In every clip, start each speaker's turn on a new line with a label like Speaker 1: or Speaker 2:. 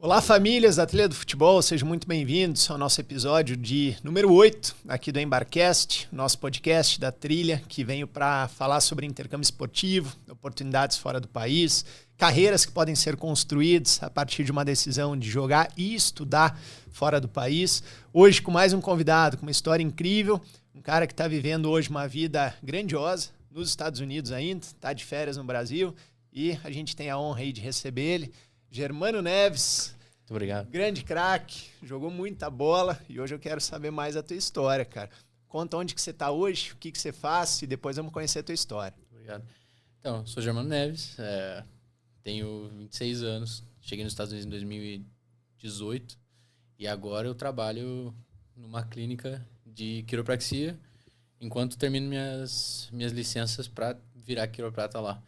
Speaker 1: Olá, famílias da Trilha do Futebol, sejam muito bem-vindos ao nosso episódio de número 8 aqui do Embarcast, nosso podcast da Trilha, que veio para falar sobre intercâmbio esportivo, oportunidades fora do país, carreiras que podem ser construídas a partir de uma decisão de jogar e estudar fora do país. Hoje com mais um convidado, com uma história incrível, um cara que está vivendo hoje uma vida grandiosa nos Estados Unidos ainda, está de férias no Brasil e a gente tem a honra aí de receber ele. Germano Neves,
Speaker 2: muito obrigado.
Speaker 1: Grande craque, jogou muita bola e hoje eu quero saber mais a tua história, cara. Conta onde que você está hoje, o que você faz e depois vamos conhecer a tua história.
Speaker 2: Obrigado. Então, sou Germano Neves, tenho 26 anos, cheguei nos Estados Unidos em 2018 e agora eu trabalho numa clínica de quiropraxia enquanto termino minhas licenças para virar quiroprata lá.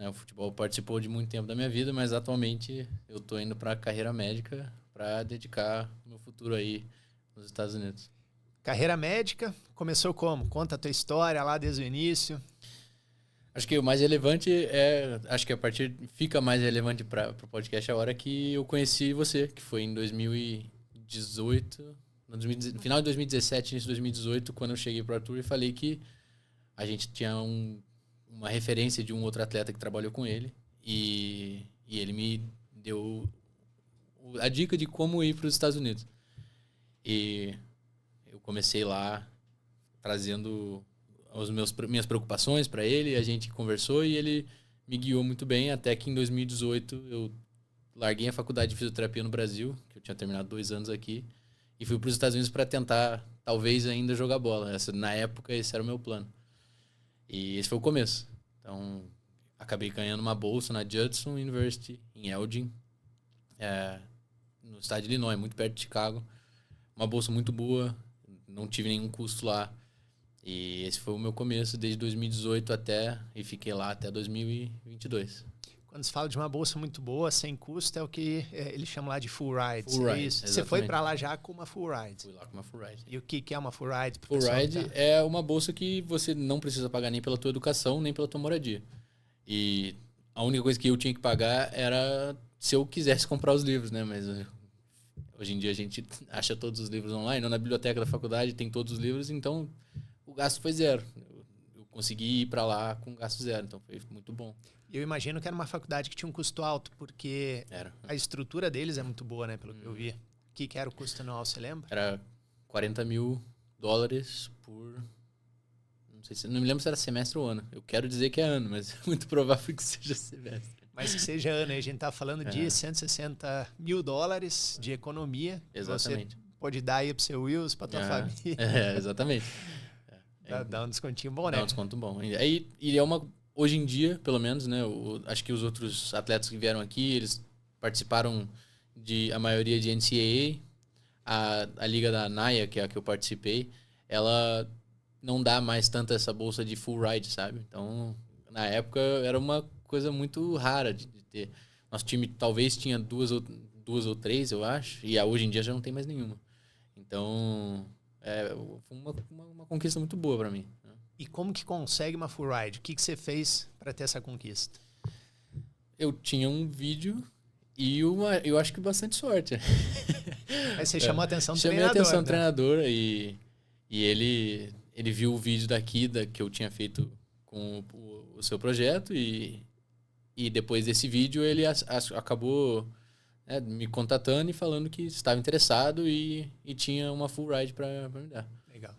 Speaker 2: O futebol participou de muito tempo da minha vida, mas atualmente eu estou indo para a carreira médica para dedicar o meu futuro aí nos Estados Unidos.
Speaker 1: Carreira médica, começou como? Conta a tua história lá desde o início.
Speaker 2: Acho que o mais relevante fica mais relevante para o podcast a hora que eu conheci você, que foi em 2018, no final de 2017, início de 2018, quando eu cheguei para o Arthur e falei que a gente tinha uma referência de um outro atleta que trabalhou com ele e ele me deu a dica de como ir para os Estados Unidos. E eu comecei lá trazendo minhas preocupações para ele, a gente conversou e ele me guiou muito bem até que em 2018 eu larguei a faculdade de fisioterapia no Brasil, que eu tinha terminado 2 anos aqui, e fui para os Estados Unidos para tentar, talvez, ainda jogar bola. Na época, esse era o meu plano. E esse foi o começo. Então, acabei ganhando uma bolsa na Judson University, em Elgin, no estado de Illinois, muito perto de Chicago. Uma bolsa muito boa, não tive nenhum custo lá. E esse foi o meu começo, desde 2018 e fiquei lá até 2022.
Speaker 1: Quando se fala de uma bolsa muito boa, sem custo, é o que eles chamam lá de full ride.
Speaker 2: Full ride,
Speaker 1: isso.
Speaker 2: Exatamente.
Speaker 1: Você foi para lá já com uma full ride.
Speaker 2: Fui lá com uma full ride.
Speaker 1: E o que é uma full ride?
Speaker 2: Full ride é uma bolsa que você não precisa pagar nem pela tua educação, nem pela tua moradia. E a única coisa que eu tinha que pagar era se eu quisesse comprar os livros, né? Mas hoje em dia a gente acha todos os livros online, ou na biblioteca da faculdade tem todos os livros, então o gasto foi zero. Eu consegui ir para lá com gasto zero, então foi muito bom.
Speaker 1: Eu imagino que era uma faculdade que tinha um custo alto, porque a estrutura deles é muito boa, né? Pelo que eu vi. O que era o custo anual, você lembra?
Speaker 2: Era $40 mil por... Não me lembro se era semestre ou ano. Eu quero dizer que é ano, mas é muito provável que seja semestre.
Speaker 1: Mas que seja ano, a gente tá falando de $160 mil de economia.
Speaker 2: Exatamente.
Speaker 1: Você pode dar aí pro seu Wills, pra tua família.
Speaker 2: Exatamente.
Speaker 1: Dá um descontinho bom, né?
Speaker 2: Dá um desconto bom. E é hoje em dia, pelo menos, né? Acho que os outros atletas que vieram aqui, eles participaram a maioria de NCAA. A liga da NAIA, que é a que eu participei, ela não dá mais tanto essa bolsa de full ride, sabe? Então, na época, era uma coisa muito rara de ter. Nosso time talvez tinha duas ou três, eu acho, e hoje em dia já não tem mais nenhuma. Então, foi uma conquista muito boa para mim.
Speaker 1: E como que consegue uma full ride? O que você fez para ter essa conquista?
Speaker 2: Eu tinha um vídeo e eu acho que bastante sorte.
Speaker 1: Aí você chamou a atenção do
Speaker 2: treinador.
Speaker 1: Chamei a atenção
Speaker 2: do treinador e ele viu o vídeo que eu tinha feito com o seu projeto e depois desse vídeo ele acabou me contatando e falando que estava interessado e tinha uma full ride para me dar.
Speaker 1: Legal.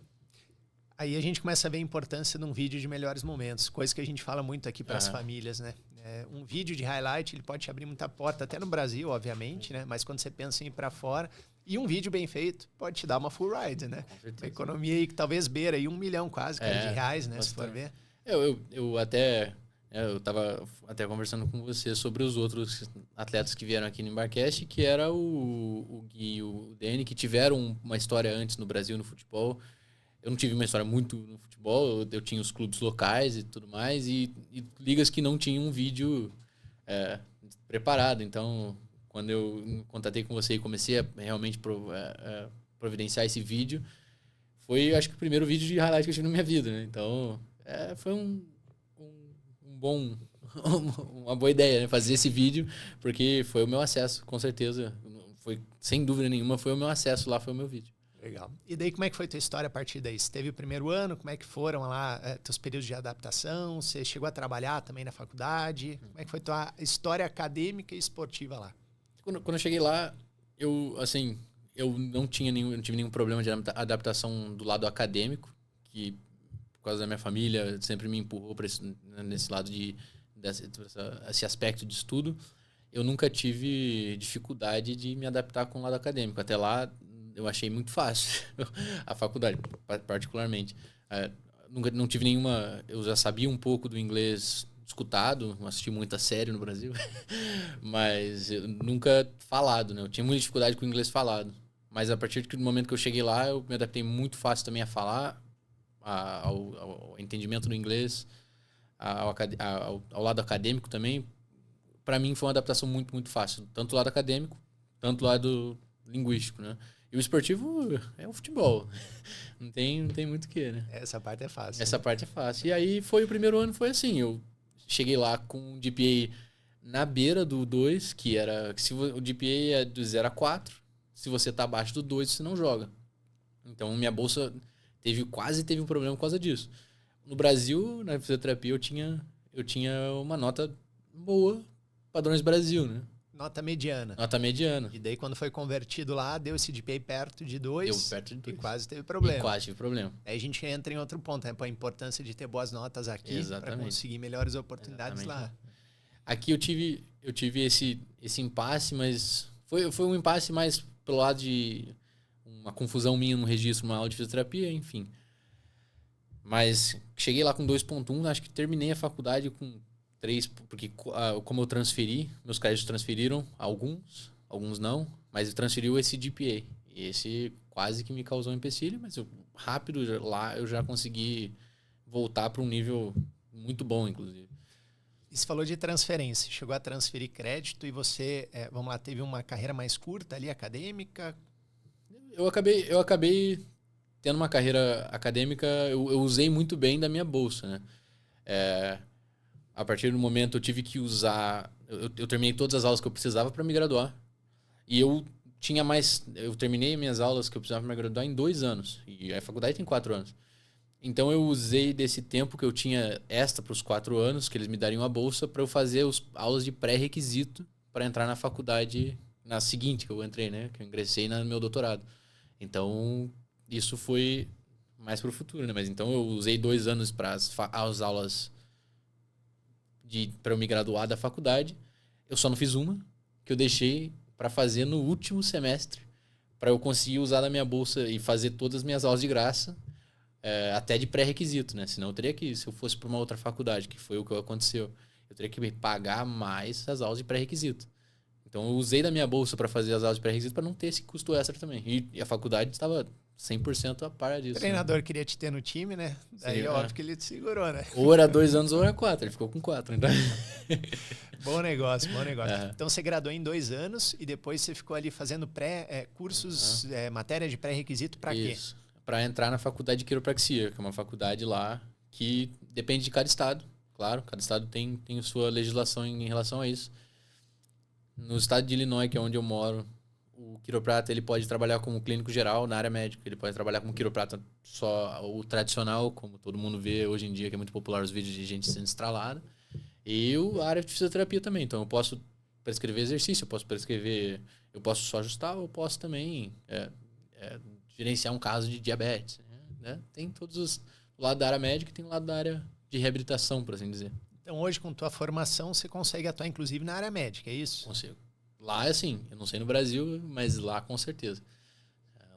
Speaker 1: Aí a gente começa a ver a importância de um vídeo de melhores momentos, coisa que a gente fala muito aqui para as famílias, né? Um vídeo de highlight, ele pode te abrir muita porta, até no Brasil, obviamente, né? Mas quando você pensa em ir para fora, e um vídeo bem feito pode te dar uma full ride, né? Uma economia aí que talvez beira aí R$1 milhão quase, de reais, né? Bastante. Se for ver.
Speaker 2: Eu estava até conversando com você sobre os outros atletas que vieram aqui no Embarcast, que era o Gui e o Dani, que tiveram uma história antes no Brasil, no futebol. Eu não tive uma história muito no futebol, eu tinha os clubes locais e tudo mais, e ligas que não tinham um vídeo preparado. Então, quando eu contatei com você e comecei a realmente providenciar esse vídeo, foi, acho que, o primeiro vídeo de highlight que eu tive na minha vida, né? Então, foi uma boa ideia, né? Fazer esse vídeo, porque foi o meu acesso, com certeza. foi, sem dúvida nenhuma, foi o meu acesso lá, foi o meu vídeo.
Speaker 1: Legal. E daí, como é que foi tua história a partir daí? Você teve o primeiro ano, como é que foram lá teus períodos de adaptação? Você chegou a trabalhar também na faculdade? Como é que foi tua história acadêmica e esportiva lá?
Speaker 2: Quando eu cheguei lá, eu não tive nenhum problema de adaptação do lado acadêmico, que por causa da minha família sempre me empurrou para nesse lado esse aspecto de estudo. Eu nunca tive dificuldade de me adaptar com o lado acadêmico. Até lá, eu achei muito fácil a faculdade, particularmente. Não tive nenhuma... Eu já sabia um pouco do inglês escutado, assisti muita série no Brasil, mas eu nunca falado, né? Eu tinha muita dificuldade com o inglês falado. Mas a partir do momento que eu cheguei lá, eu me adaptei muito fácil também a falar, ao entendimento do inglês, ao lado acadêmico também. Para mim foi uma adaptação muito, muito fácil. Tanto o lado acadêmico, tanto o lado linguístico, né? E o esportivo é o futebol. Não tem muito o que, né?
Speaker 1: Essa parte é fácil.
Speaker 2: Essa parte é fácil. E aí o primeiro ano foi assim, eu cheguei lá com um GPA na beira do 2, que era... Se o GPA é do 0 a 4, se você tá abaixo do 2, você não joga. Então minha bolsa quase teve um problema por causa disso. No Brasil, na fisioterapia, eu tinha uma nota boa, padrões Brasil, né?
Speaker 1: Nota mediana.
Speaker 2: Nota mediana.
Speaker 1: E daí, quando foi convertido lá, deu esse GPA perto de 2.
Speaker 2: Deu perto de 2.
Speaker 1: E quase teve problema.
Speaker 2: E quase tive problema.
Speaker 1: Aí a gente entra em outro ponto, né? Pô, a importância de ter boas notas aqui para conseguir melhores oportunidades lá.
Speaker 2: Aqui eu tive esse impasse, mas foi um impasse mais pelo lado de uma confusão minha no registro, uma aula de fisioterapia, enfim. Mas cheguei lá com 2.1, acho que terminei a faculdade com 3, porque como eu transferi, meus créditos transferiram, alguns não, mas transferiu esse GPA. E esse quase que me causou um empecilho, mas rápido lá eu já consegui voltar para um nível muito bom, inclusive.
Speaker 1: E você falou de transferência, chegou a transferir crédito e você, vamos lá, teve uma carreira mais curta ali, acadêmica?
Speaker 2: Eu acabei tendo uma carreira acadêmica, eu usei muito bem da minha bolsa, né? A partir do momento eu tive que usar... Eu terminei todas as aulas que eu precisava para me graduar. E eu terminei minhas aulas que eu precisava para me graduar em 2 anos. E a faculdade tem 4 anos. Então eu usei desse tempo que eu tinha extra para os 4 anos, que eles me dariam a bolsa, para eu fazer as aulas de pré-requisito para entrar na faculdade na seguinte que eu entrei, né? Que eu ingressei no meu doutorado. Então isso foi mais para o futuro, né? Mas então eu usei 2 anos para as aulas para eu me graduar da faculdade. Eu só não fiz uma, que eu deixei para fazer no último semestre, para eu conseguir usar da minha bolsa e fazer todas as minhas aulas de graça, até de pré-requisito, né? Senão eu teria que, se eu fosse para uma outra faculdade, que foi o que aconteceu, eu teria que pagar mais as aulas de pré-requisito. Então eu usei da minha bolsa para fazer as aulas de pré-requisito para não ter esse custo extra também. E a faculdade estava 100% a par disso.
Speaker 1: O treinador queria te ter no time, né? Daí óbvio que ele te segurou, né?
Speaker 2: Ou era 2 anos ou era 4. Ele ficou com 4. Então...
Speaker 1: Bom negócio. Então você graduou em 2 anos e depois você ficou ali fazendo cursos, matéria de pré-requisito para quê?
Speaker 2: Isso. Para entrar na faculdade de quiropraxia, que é uma faculdade lá que depende de cada estado. Claro, cada estado tem sua legislação em relação a isso. No estado de Illinois, que é onde eu moro, o quiroprata ele pode trabalhar como clínico geral na área médica. Ele pode trabalhar como quiroprata só o tradicional, como todo mundo vê hoje em dia, que é muito popular os vídeos de gente sendo estralada. E a área de fisioterapia também. Então eu posso prescrever exercício, eu posso só ajustar, eu posso também gerenciar um caso de diabetes. Né? Tem todos o lado da área médica e tem o lado da área de reabilitação, por assim dizer.
Speaker 1: Então hoje com tua formação você consegue atuar inclusive na área médica, é isso?
Speaker 2: Consigo. Lá, assim, eu não sei no Brasil, mas lá com certeza.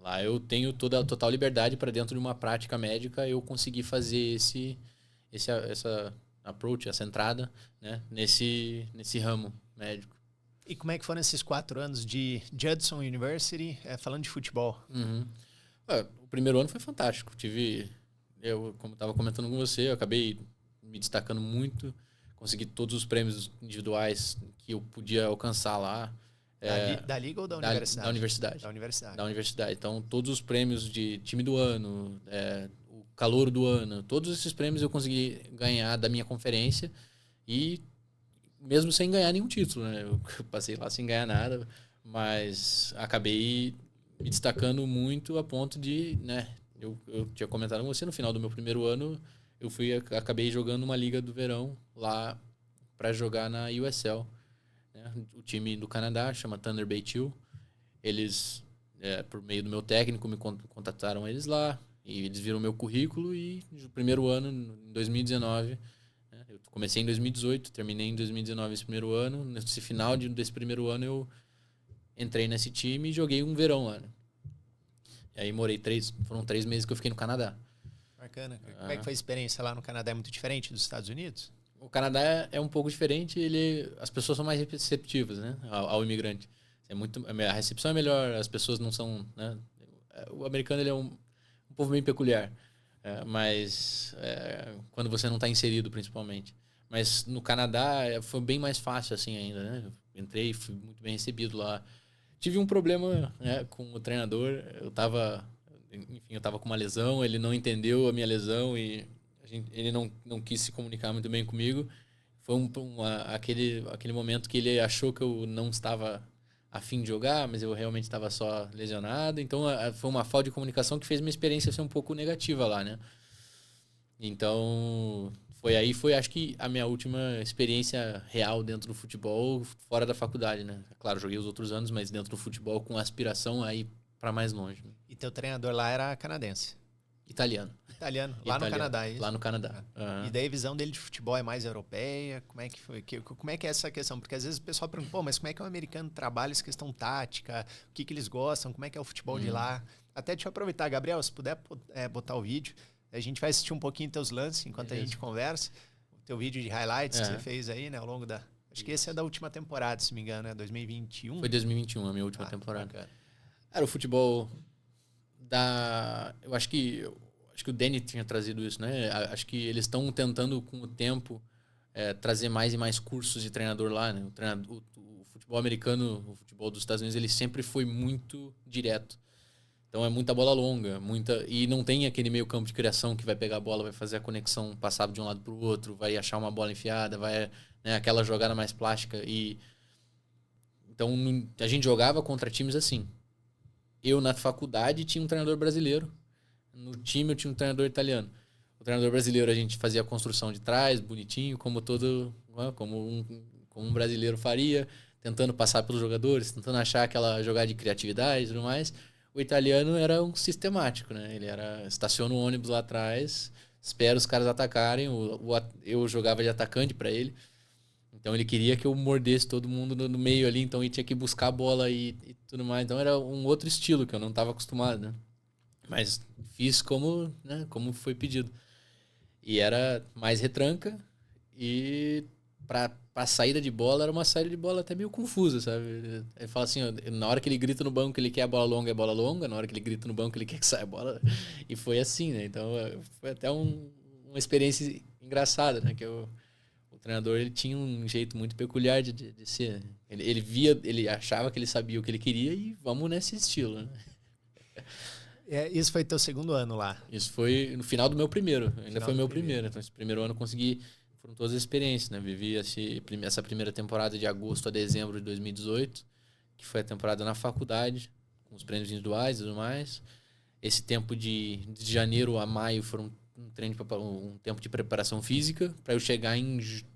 Speaker 2: Lá eu tenho toda a total liberdade para dentro de uma prática médica eu conseguir fazer essa approach, essa entrada, né, nesse ramo médico.
Speaker 1: E como é que foram esses 4 anos de Judson University, falando de futebol?
Speaker 2: Uhum. O primeiro ano foi fantástico. Como estava comentando com você, eu acabei me destacando muito, consegui todos os prêmios individuais que eu podia alcançar lá.
Speaker 1: Da Liga ou da Universidade?
Speaker 2: Da Universidade.
Speaker 1: Da Universidade.
Speaker 2: Da Universidade. Então, todos os prêmios de time do ano, o calouro do ano, todos esses prêmios eu consegui ganhar da minha conferência e mesmo sem ganhar nenhum título, né? Eu passei lá sem ganhar nada, mas acabei me destacando muito a ponto de, né, eu tinha comentado com você, no final do meu primeiro ano, acabei jogando uma liga do verão lá para jogar na USL, né? O time do Canadá chama Thunder Bay Chill. Eles, por meio do meu técnico, me contataram eles lá e eles viram meu currículo e no primeiro ano, em 2019, né, eu comecei em 2018, terminei em 2019 esse primeiro ano. Nesse final desse primeiro ano eu entrei nesse time e joguei um verão lá, né? E aí foram 3 meses que eu fiquei no Canadá.
Speaker 1: Bacana. Como é que foi a experiência lá no Canadá? É muito diferente dos Estados Unidos?
Speaker 2: O Canadá é um pouco diferente, as pessoas são mais receptivas, né, ao imigrante. A recepção é melhor, as pessoas não são, né, o americano ele é um povo bem peculiar, mas quando você não está inserido principalmente. Mas no Canadá foi bem mais fácil assim ainda, né? Eu entrei, fui muito bem recebido lá. Tive um problema, né, com o treinador. Eu tava com uma lesão, ele não entendeu a minha lesão e ele não quis se comunicar muito bem comigo. Foi aquele momento que ele achou que eu não estava a fim de jogar, mas eu realmente estava só lesionado. Então foi uma falta de comunicação que fez minha experiência ser um pouco negativa lá, né? Então foi acho que a minha última experiência real dentro do futebol, fora da faculdade, né? Claro, joguei os outros anos, mas dentro do futebol com aspiração a ir para mais longe. Né?
Speaker 1: E teu treinador lá era canadense?
Speaker 2: Italiano.
Speaker 1: Lá no Canadá, é isso?
Speaker 2: Lá no Canadá.
Speaker 1: E daí a visão dele de futebol é mais europeia? Como é que foi? Como é que é essa questão? Porque às vezes o pessoal pergunta, pô, mas como é que o americano trabalha essa questão tática? O que eles gostam? Como é que é o futebol de lá? Até deixa eu aproveitar, Gabriel, se puder botar o vídeo, a gente vai assistir um pouquinho teus lances enquanto a gente conversa. O teu vídeo de highlights que você fez aí, né, ao longo da... Acho que esse é da última temporada, se não me engano, né? 2021?
Speaker 2: Foi 2021, a minha última temporada.
Speaker 1: Bacana.
Speaker 2: Era o futebol eu acho que o Danny tinha trazido isso, né? Acho que eles estão tentando, com o tempo, trazer mais e mais cursos de treinador lá, né? O futebol americano, o futebol dos Estados Unidos, ele sempre foi muito direto. Então é muita bola longa, e não tem aquele meio campo de criação que vai pegar a bola, vai fazer a conexão, passar de um lado para o outro, vai achar uma bola enfiada, né, aquela jogada mais plástica. Então a gente jogava contra times assim. Eu, na faculdade, tinha um treinador brasileiro. No time, eu tinha um treinador italiano. O treinador brasileiro, a gente fazia a construção de trás, bonitinho, como um brasileiro faria, tentando passar pelos jogadores, tentando achar aquela jogada de criatividade e tudo mais. O italiano era um sistemático, né? Ele estaciona o ônibus lá atrás, espera os caras atacarem, eu jogava de atacante para ele. Então ele queria que eu mordesse todo mundo no meio ali, então ele tinha que buscar a bola e tudo mais. Então era um outro estilo que eu não estava acostumado, né? Mas fiz né, como foi pedido. E era mais retranca e pra saída de bola, era uma saída de bola até meio confusa, sabe? Ele fala assim, ó, na hora que ele grita no banco que ele quer a bola longa, é bola longa. Na hora que ele grita no banco que ele quer que saia a bola. E foi assim, né? Então foi até uma experiência engraçada, né? Que o treinador, ele tinha um jeito muito peculiar de ser. Ele achava que ele sabia o que ele queria e vamos nesse estilo, né?
Speaker 1: Isso foi teu segundo ano lá?
Speaker 2: Isso foi no final do meu primeiro. Ainda foi meu primeiro. Então, esse primeiro ano eu consegui... Foram todas as experiências, né? Vivi essa primeira temporada de agosto a dezembro de 2018, que foi a temporada na faculdade, com os prêmios individuais e tudo mais. Esse tempo de janeiro a maio foram um tempo de preparação física para eu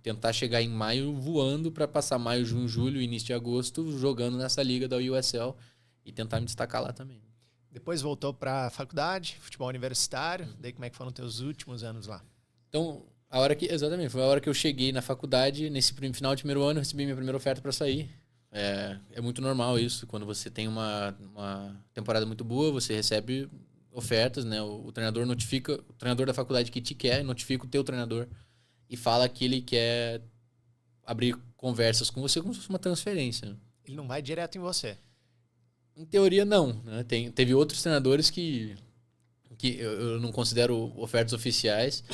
Speaker 2: tentar chegar em maio voando para passar maio, junho, julho, início de agosto jogando nessa liga da USL e tentar me destacar lá também.
Speaker 1: Depois voltou para a faculdade, futebol universitário. Daí como é que foram teus últimos anos lá?
Speaker 2: Então, exatamente, foi a hora que eu cheguei na faculdade, nesse final de primeiro ano, eu recebi minha primeira oferta para sair. É muito normal isso, quando você tem uma temporada muito boa, você recebe ofertas, né? O treinador o treinador da faculdade que te quer, notifica o teu treinador e fala que ele quer abrir conversas com você como se fosse uma transferência.
Speaker 1: Ele não vai direto em você?
Speaker 2: Em teoria, não. Né? Teve outros treinadores que eu não considero ofertas oficiais,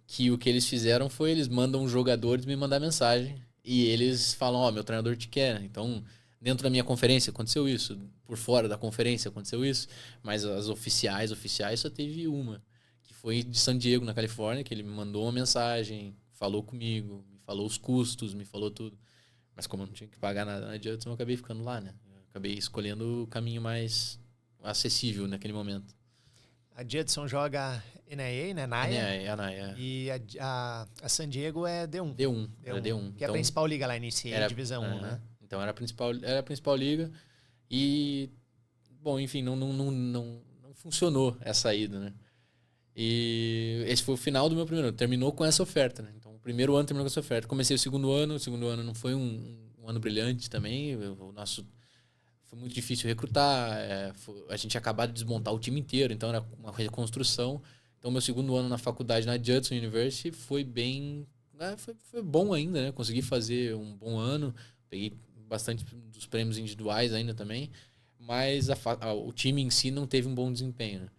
Speaker 2: que o que eles fizeram foi eles mandam jogadores me mandar mensagem e eles falam, ó, meu treinador te quer. Então, dentro da minha conferência aconteceu isso, por fora da conferência aconteceu isso, mas as oficiais só teve uma, que foi de San Diego, na Califórnia, que ele me mandou uma mensagem, falou comigo, me falou os custos, me falou tudo. Mas como eu não tinha que pagar nada na Judson, eu acabei ficando lá, né? Eu Acabei escolhendo o caminho mais acessível naquele momento.
Speaker 1: A Judson joga NAIA, né? NAIA.
Speaker 2: NAIA.
Speaker 1: E a San Diego é D1.
Speaker 2: Era D1.
Speaker 1: Que é a principal liga lá, NCAA, Divisão 1, né?
Speaker 2: Então era a principal liga. E, bom, enfim, não funcionou essa ida, né? E esse foi o final do meu primeiro ano. Terminou com essa oferta, né? Então, o primeiro ano terminou com essa oferta. Comecei o segundo ano não foi um ano brilhante também. Foi muito difícil recrutar. A gente tinha acabado de desmontar o time inteiro, então era uma reconstrução. Então, meu segundo ano na faculdade, na Judson University, foi bem... Foi bom ainda, né? Consegui fazer um bom ano. Peguei bastante dos prêmios individuais ainda também. Mas o time em si não teve um bom desempenho, né?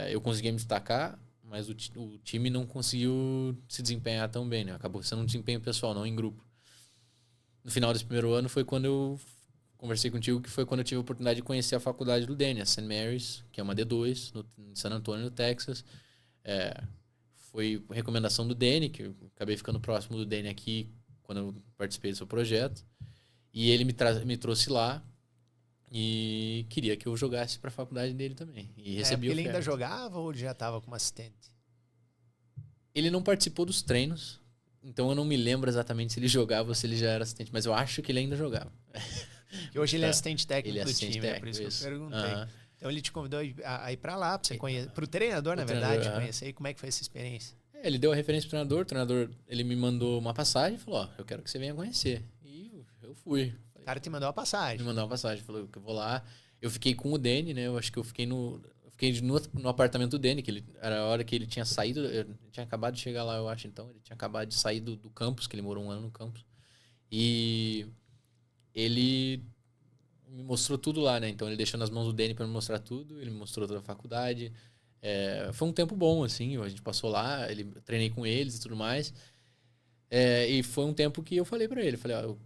Speaker 2: Eu consegui me destacar, mas o time não conseguiu se desempenhar tão bem, né? Acabou sendo um desempenho pessoal, não em grupo. No final desse primeiro ano foi quando eu conversei contigo, que foi quando eu tive a oportunidade de conhecer a faculdade do Danny, a St. Mary's, que é uma D2, em San Antonio, no Texas. Foi recomendação do Danny, que eu acabei ficando próximo do Danny aqui quando eu participei do seu projeto. E ele me trouxe lá e queria que eu jogasse para a faculdade dele também. E recebi
Speaker 1: ele ainda jogava ou já estava como assistente?
Speaker 2: Ele não participou dos treinos, então eu não me lembro exatamente se ele jogava ou se ele já era assistente, mas eu acho que ele ainda jogava.
Speaker 1: Que hoje ele é assistente técnico do
Speaker 2: time,
Speaker 1: técnico, por isso que eu perguntei. Então ele te convidou a ir para lá, para você conhecer, para o treinador, na verdade, conhecer. E como é que foi essa experiência?
Speaker 2: Ele deu a referência pro treinador, o treinador ele me mandou uma passagem e falou, eu quero que você venha conhecer. E eu fui.
Speaker 1: O cara te mandou uma passagem.
Speaker 2: Me mandou uma passagem, falou que eu vou lá. Eu fiquei com o Danny, né? Eu acho que eu fiquei no apartamento do Danny, que era a hora que ele tinha saído. Eu tinha acabado de chegar lá, eu acho, então. Ele tinha acabado de sair do campus, que ele morou um ano no campus. E ele me mostrou tudo lá, né? Então ele deixou nas mãos do Danny para me mostrar tudo. Ele me mostrou toda a faculdade. Foi um tempo bom, assim. A gente passou lá, treinei com eles e tudo mais. E foi um tempo que eu falei para ele. Falei, eu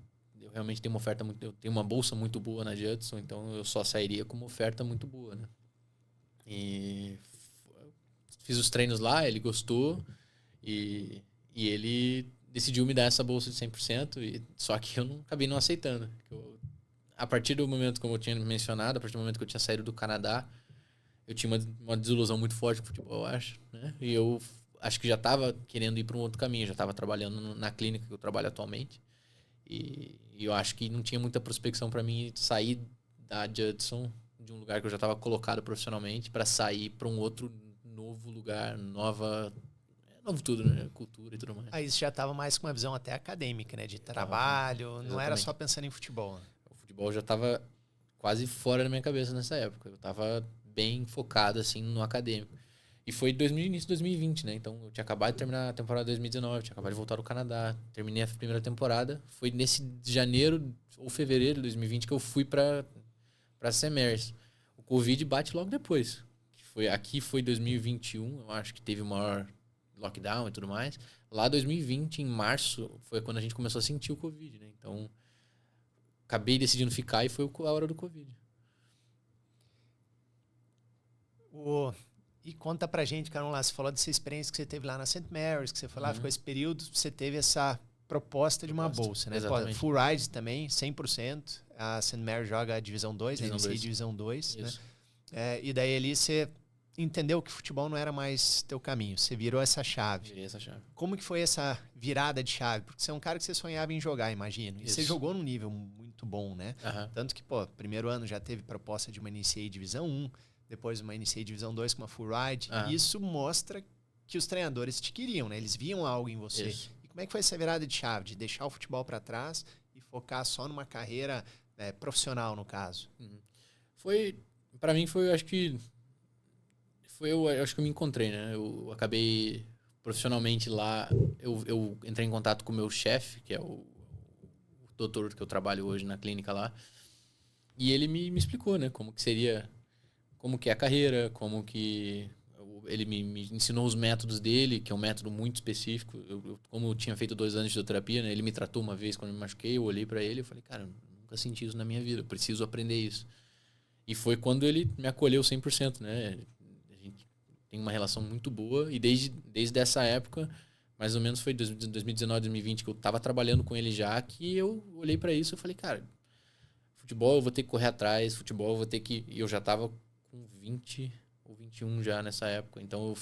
Speaker 2: realmente tenho eu tenho uma bolsa muito boa na Judson, então eu só sairia com uma oferta muito boa, né? E fiz os treinos lá, ele gostou e ele decidiu me dar essa bolsa de 100%, só que eu acabei não aceitando. A partir do momento, como eu tinha mencionado, a partir do momento que eu tinha saído do Canadá, eu tinha uma desilusão muito forte com o futebol, eu acho, né? E eu acho que já estava querendo ir para um outro caminho, já estava trabalhando na clínica que eu trabalho atualmente. E eu acho que não tinha muita prospecção para mim sair da Judson, de um lugar que eu já estava colocado profissionalmente, para sair para um outro novo lugar, novo tudo, né? Cultura e tudo mais.
Speaker 1: Aí você já estava mais com uma visão até acadêmica, né? De trabalho, não era só pensando em futebol. Né?
Speaker 2: O futebol já estava quase fora da minha cabeça nessa época. Eu estava bem focado assim no acadêmico. E foi início de 2020, né? Então, eu tinha acabado de terminar a temporada de 2019, tinha acabado de voltar do Canadá. Terminei a primeira temporada. Foi nesse janeiro ou fevereiro de 2020 que eu fui para St. Mary's. O Covid bate logo depois. Aqui foi 2021, eu acho que teve o maior lockdown e tudo mais. Lá 2020, em março, foi quando a gente começou a sentir o Covid, né? Então, acabei decidindo ficar e foi a hora do Covid.
Speaker 1: E conta pra gente, Carol, você falou dessa experiência que você teve lá na St. Mary's, que você foi lá, ficou esse período, você teve essa proposta de uma bolsa, né?
Speaker 2: Exatamente.
Speaker 1: Full ride também, 100%. A St. Mary's joga a Divisão 2, a NCAA Divisão 2. Né? E daí ali você entendeu que futebol não era mais teu caminho, você virou essa chave.
Speaker 2: Virei essa chave.
Speaker 1: Como que foi essa virada de chave? Porque você é um cara que você sonhava em jogar, imagino. E você jogou num nível muito bom, né? Tanto que, primeiro ano já teve proposta de uma NCAA Divisão 1, depois uma NCAA Divisão 2 com uma full ride. Isso mostra que os treinadores te queriam, né? Eles viam algo em você.
Speaker 2: Isso.
Speaker 1: E como é que foi essa virada de chave? De deixar o futebol para trás e focar só numa carreira profissional, no caso?
Speaker 2: Para mim foi, acho que eu me encontrei, né? Eu acabei profissionalmente lá, eu entrei em contato com o meu chefe, que é o doutor que eu trabalho hoje na clínica lá, e ele me explicou, né? Como que é a carreira, ele me ensinou os métodos dele, que é um método muito específico. Como eu tinha feito 2 anos de fisioterapia, né, ele me tratou uma vez quando eu me machuquei, eu olhei para ele e falei, cara, eu nunca senti isso na minha vida, eu preciso aprender isso. E foi quando ele me acolheu 100%, né? A gente tem uma relação muito boa e desde essa época, mais ou menos foi 2019, 2020, que eu estava trabalhando com ele já, que eu olhei para isso e falei, cara, futebol eu vou ter que correr atrás, futebol eu vou ter que... E eu já tava com 20 ou 21 já nessa época. Então,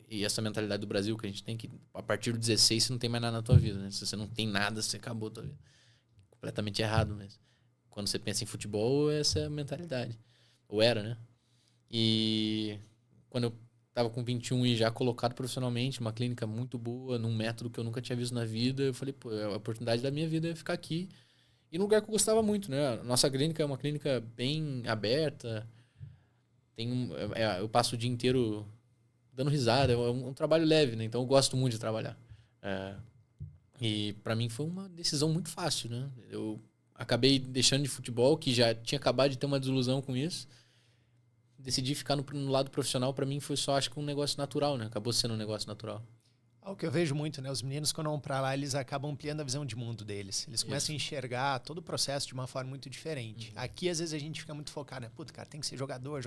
Speaker 2: e essa mentalidade do Brasil, que a gente tem que... A partir do 16, você não tem mais nada na tua vida, né? Se você não tem nada, você acabou a tua vida. Completamente errado mesmo. Quando você pensa em futebol, essa é a mentalidade. Ou era, né? E quando eu tava com 21 e já colocado profissionalmente, uma clínica muito boa, num método que eu nunca tinha visto na vida, eu falei, pô, a oportunidade da minha vida é ficar aqui. E num lugar que eu gostava muito, né? A nossa clínica é uma clínica bem aberta. Eu passo o dia inteiro dando risada. É um trabalho leve, né? Então eu gosto muito de trabalhar. E pra mim foi uma decisão muito fácil, né? Eu acabei deixando de futebol, que já tinha acabado de ter uma desilusão com isso. Decidi ficar no lado profissional, pra mim foi só, acho que um negócio natural, né? Acabou sendo um negócio natural.
Speaker 1: O que eu vejo muito, né? Os meninos, quando vão pra lá, eles acabam ampliando a visão de mundo deles. Eles começam a enxergar todo o processo de uma forma muito diferente. Aqui, às vezes, a gente fica muito focado, né? Puta, cara, tem que ser jogador.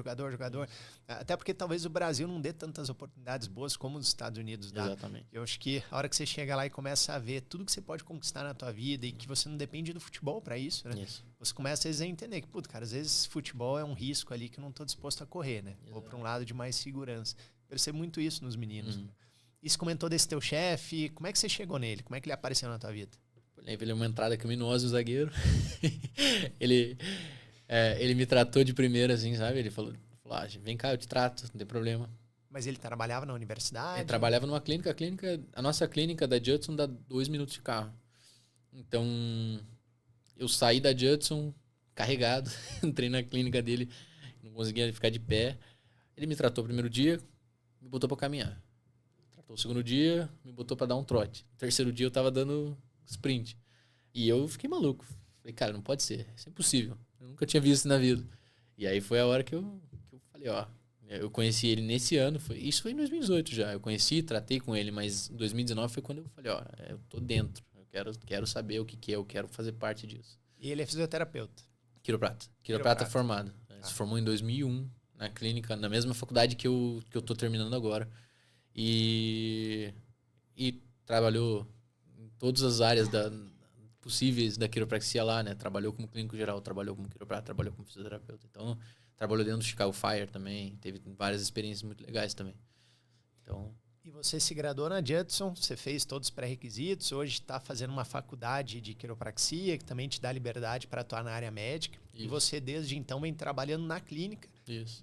Speaker 1: Até porque talvez o Brasil não dê tantas oportunidades boas como os Estados Unidos dá.
Speaker 2: Exatamente.
Speaker 1: Eu acho que a hora que você chega lá e começa a ver tudo que você pode conquistar na tua vida e que você não depende do futebol pra isso, né?
Speaker 2: Isso.
Speaker 1: Você começa a entender que, puta, cara, às vezes futebol é um risco ali que eu não tô disposto a correr, né? Exato. Ou pra um lado de mais segurança. Percebo muito isso nos meninos. E você comentou desse teu chefe, como é que você chegou nele? Como é que ele apareceu na tua vida?
Speaker 2: Ele é uma entrada criminosa, o zagueiro. ele me tratou de primeira, assim, sabe? Ele falou vem cá, eu te trato, não tem problema.
Speaker 1: Mas ele trabalhava na universidade?
Speaker 2: Ele trabalhava numa clínica. A nossa clínica da Judson dá 2 minutos de carro. Então, eu saí da Judson carregado, entrei na clínica dele, não conseguia ficar de pé. Ele me tratou o primeiro dia, me botou pra caminhar. O segundo dia, me botou pra dar um trote. O terceiro dia, eu tava dando sprint. E eu fiquei maluco. Falei, cara, não pode ser. Isso é impossível. Eu nunca tinha visto isso na vida. E aí foi a hora que eu falei, eu conheci ele nesse ano. Isso foi em 2018 já. Eu conheci, tratei com ele, mas em 2019 foi quando eu falei, eu tô dentro. Eu quero saber o que é, eu quero fazer parte disso.
Speaker 1: E ele é fisioterapeuta?
Speaker 2: Quiroprata formado. Ele se formou em 2001 na clínica, na mesma faculdade que eu tô terminando agora. E trabalhou em todas as áreas possíveis da quiropraxia lá, né? Trabalhou como clínico geral, trabalhou como quiroprata, trabalhou como fisioterapeuta. Então, trabalhou dentro do Chicago Fire também. Teve várias experiências muito legais também. Então...
Speaker 1: E você se graduou na Judson, você fez todos os pré-requisitos, hoje está fazendo uma faculdade de quiropraxia, que também te dá liberdade para atuar na área médica. Isso. E você, desde então, vem trabalhando na clínica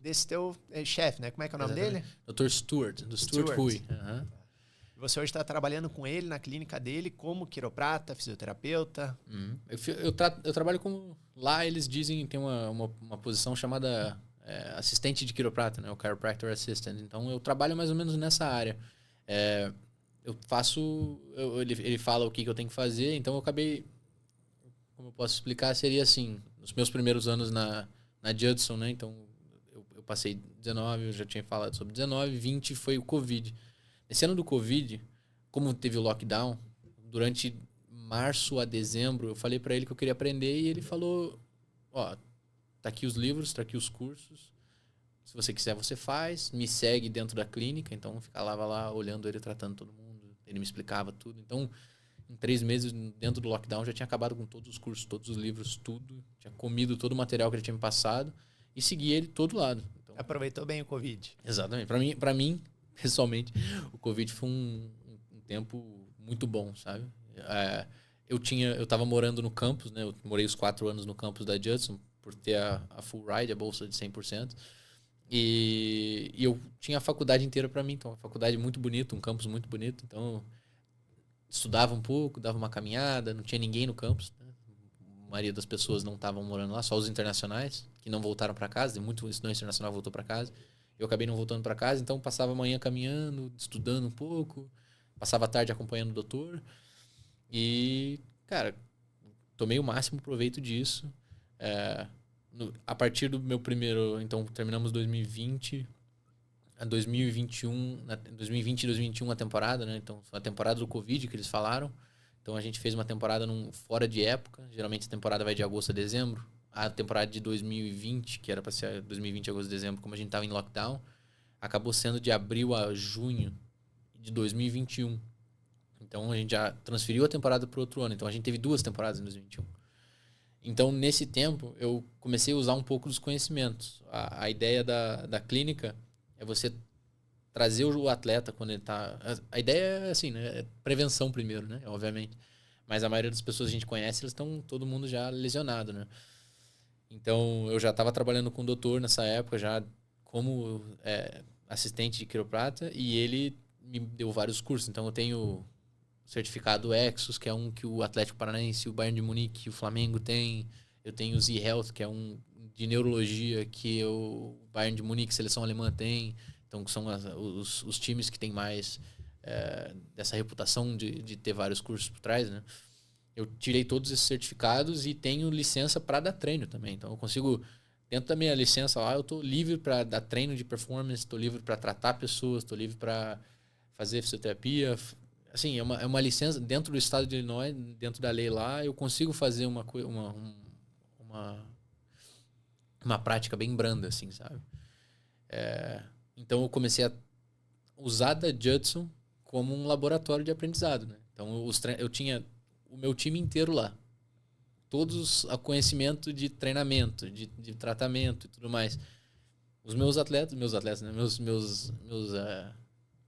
Speaker 1: desse teu chefe, né? Como é que é o nome dele?
Speaker 2: Dr. Stuart, do Stuart Hui.
Speaker 1: E você hoje está trabalhando com ele na clínica dele como quiroprata, fisioterapeuta?
Speaker 2: Eu trabalho com... Lá eles dizem, tem uma posição chamada... assistente de quiroprata, né? O chiropractor assistant. Então, eu trabalho mais ou menos nessa área. Eu faço... Ele fala o que eu tenho que fazer, então eu acabei... Como eu posso explicar? Seria assim, nos meus primeiros anos na Judson, né? Então, eu passei 19, eu já tinha falado sobre 19, 20 foi o Covid. Nesse ano do Covid, como teve o lockdown, durante março a dezembro, eu falei para ele que eu queria aprender e ele falou, tá aqui os livros, tá aqui os cursos. Se você quiser, você faz. Me segue dentro da clínica. Então, eu ficava lá olhando ele, tratando todo mundo. Ele me explicava tudo. Então, em 3 meses, dentro do lockdown, já tinha acabado com todos os cursos, todos os livros, tudo. Tinha comido todo o material que ele tinha me passado. E segui ele de todo lado. Então,
Speaker 1: aproveitou bem o Covid.
Speaker 2: Exatamente. Para mim, pessoalmente, o Covid foi um tempo muito bom, sabe? Eu tava morando no campus, né? Eu morei os 4 anos no campus da Judson, por ter a full ride, a bolsa de 100%. E eu tinha a faculdade inteira para mim. Então, uma faculdade muito bonita, um campus muito bonito. Então, eu estudava um pouco, dava uma caminhada, não tinha ninguém no campus, né? A maioria das pessoas não estavam morando lá, só os internacionais, que não voltaram para casa. Muito estudante internacional voltou para casa. Eu acabei não voltando para casa, então passava a manhã caminhando, estudando um pouco. Passava a tarde acompanhando o doutor. E, cara, tomei o máximo proveito disso. A partir do meu primeiro... Então, terminamos 2020... A 2021... 2020 e 2021 a temporada, né? Então, foi a temporada do Covid que eles falaram. Então, a gente fez uma temporada fora de época. Geralmente, a temporada vai de agosto a dezembro. A temporada de 2020, que era para ser 2020, agosto, dezembro, como a gente estava em lockdown, acabou sendo de abril a junho de 2021. Então, a gente já transferiu a temporada para o outro ano. Então, a gente teve 2 temporadas em 2021. Então, nesse tempo, eu comecei a usar um pouco dos conhecimentos. A ideia da clínica é você trazer o atleta quando ele está... A ideia é assim, né? É prevenção primeiro, né? Obviamente. Mas a maioria das pessoas que a gente conhece, eles estão todo mundo já lesionado, né? Então, eu já estava trabalhando com o doutor nessa época, já como assistente de quiroprata, e ele me deu vários cursos. Então, eu tenho certificado Exos, que é um que o Atlético Paranaense, o Bayern de Munique, o Flamengo tem. Eu tenho o Z-Health, que é um de neurologia, que o Bayern de Munique, seleção alemã, tem. Então, são os times que têm mais dessa reputação de ter vários cursos por trás, né? Eu tirei todos esses certificados e tenho licença para dar treino também. Então, eu consigo, dentro da minha licença lá, eu estou livre para dar treino de performance, estou livre para tratar pessoas, estou livre para fazer fisioterapia. Assim, é uma licença dentro do estado de Illinois, dentro da lei lá, eu consigo fazer uma prática bem branda, assim, sabe? Então, eu comecei a usar da Judson como um laboratório de aprendizado, né? Então, eu tinha o meu time inteiro lá. Todos o conhecimento de treinamento, de tratamento e tudo mais. Os meus atletas, né? Meus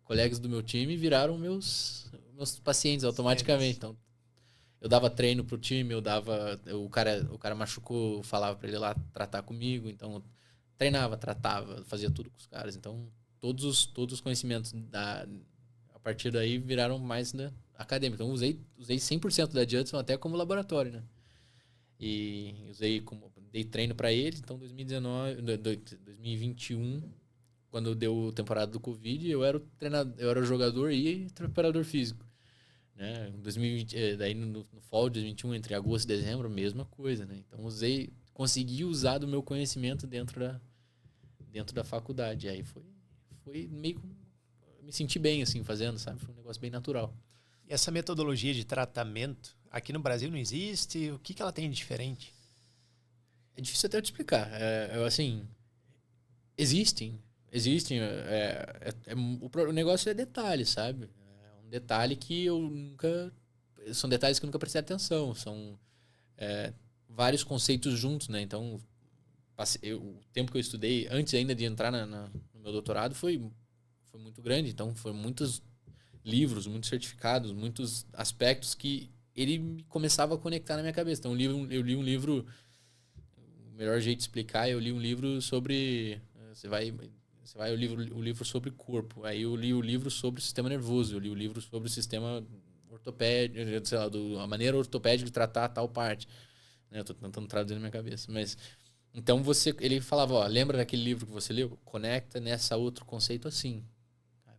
Speaker 2: colegas do meu time viraram meus pacientes automaticamente. Então, eu dava treino pro time, o cara machucou, falava para ele lá tratar comigo, então eu treinava, tratava, fazia tudo com os caras. Então, todos os conhecimentos a partir daí viraram mais acadêmico. Então, usei 100% da Judson até como laboratório, né? E dei treino para eles. Então, 2021, quando deu a temporada do Covid, eu era o treinador, eu era o jogador e preparador físico, né? 2020, daí no fall de 2021, entre agosto e dezembro, mesma coisa, né? Então, consegui usar do meu conhecimento dentro da faculdade. Aí foi meio que me senti bem, assim, fazendo, sabe? Foi um negócio bem natural.
Speaker 1: E essa metodologia de tratamento, aqui no Brasil não existe? O que ela tem de diferente?
Speaker 2: É difícil até eu te explicar. Assim, existem. O negócio é detalhe, sabe? É um detalhe que eu nunca... São detalhes que eu nunca prestei atenção. São vários conceitos juntos, né? Então, o tempo que eu estudei, antes ainda de entrar no meu doutorado, foi muito grande. Então, foram muitos livros, muitos certificados, muitos aspectos que ele começava a conectar na minha cabeça. Então, eu li um livro... O melhor jeito de explicar, eu li um livro sobre... o livro sobre corpo. Aí eu li o livro sobre o sistema nervoso. Eu li o livro sobre o sistema ortopédico, sei lá, a maneira ortopédica de tratar tal parte. Eu tô tentando traduzir na minha cabeça. Mas, então, ele falava, ó, lembra daquele livro que você leu? Conecta nessa outro conceito assim.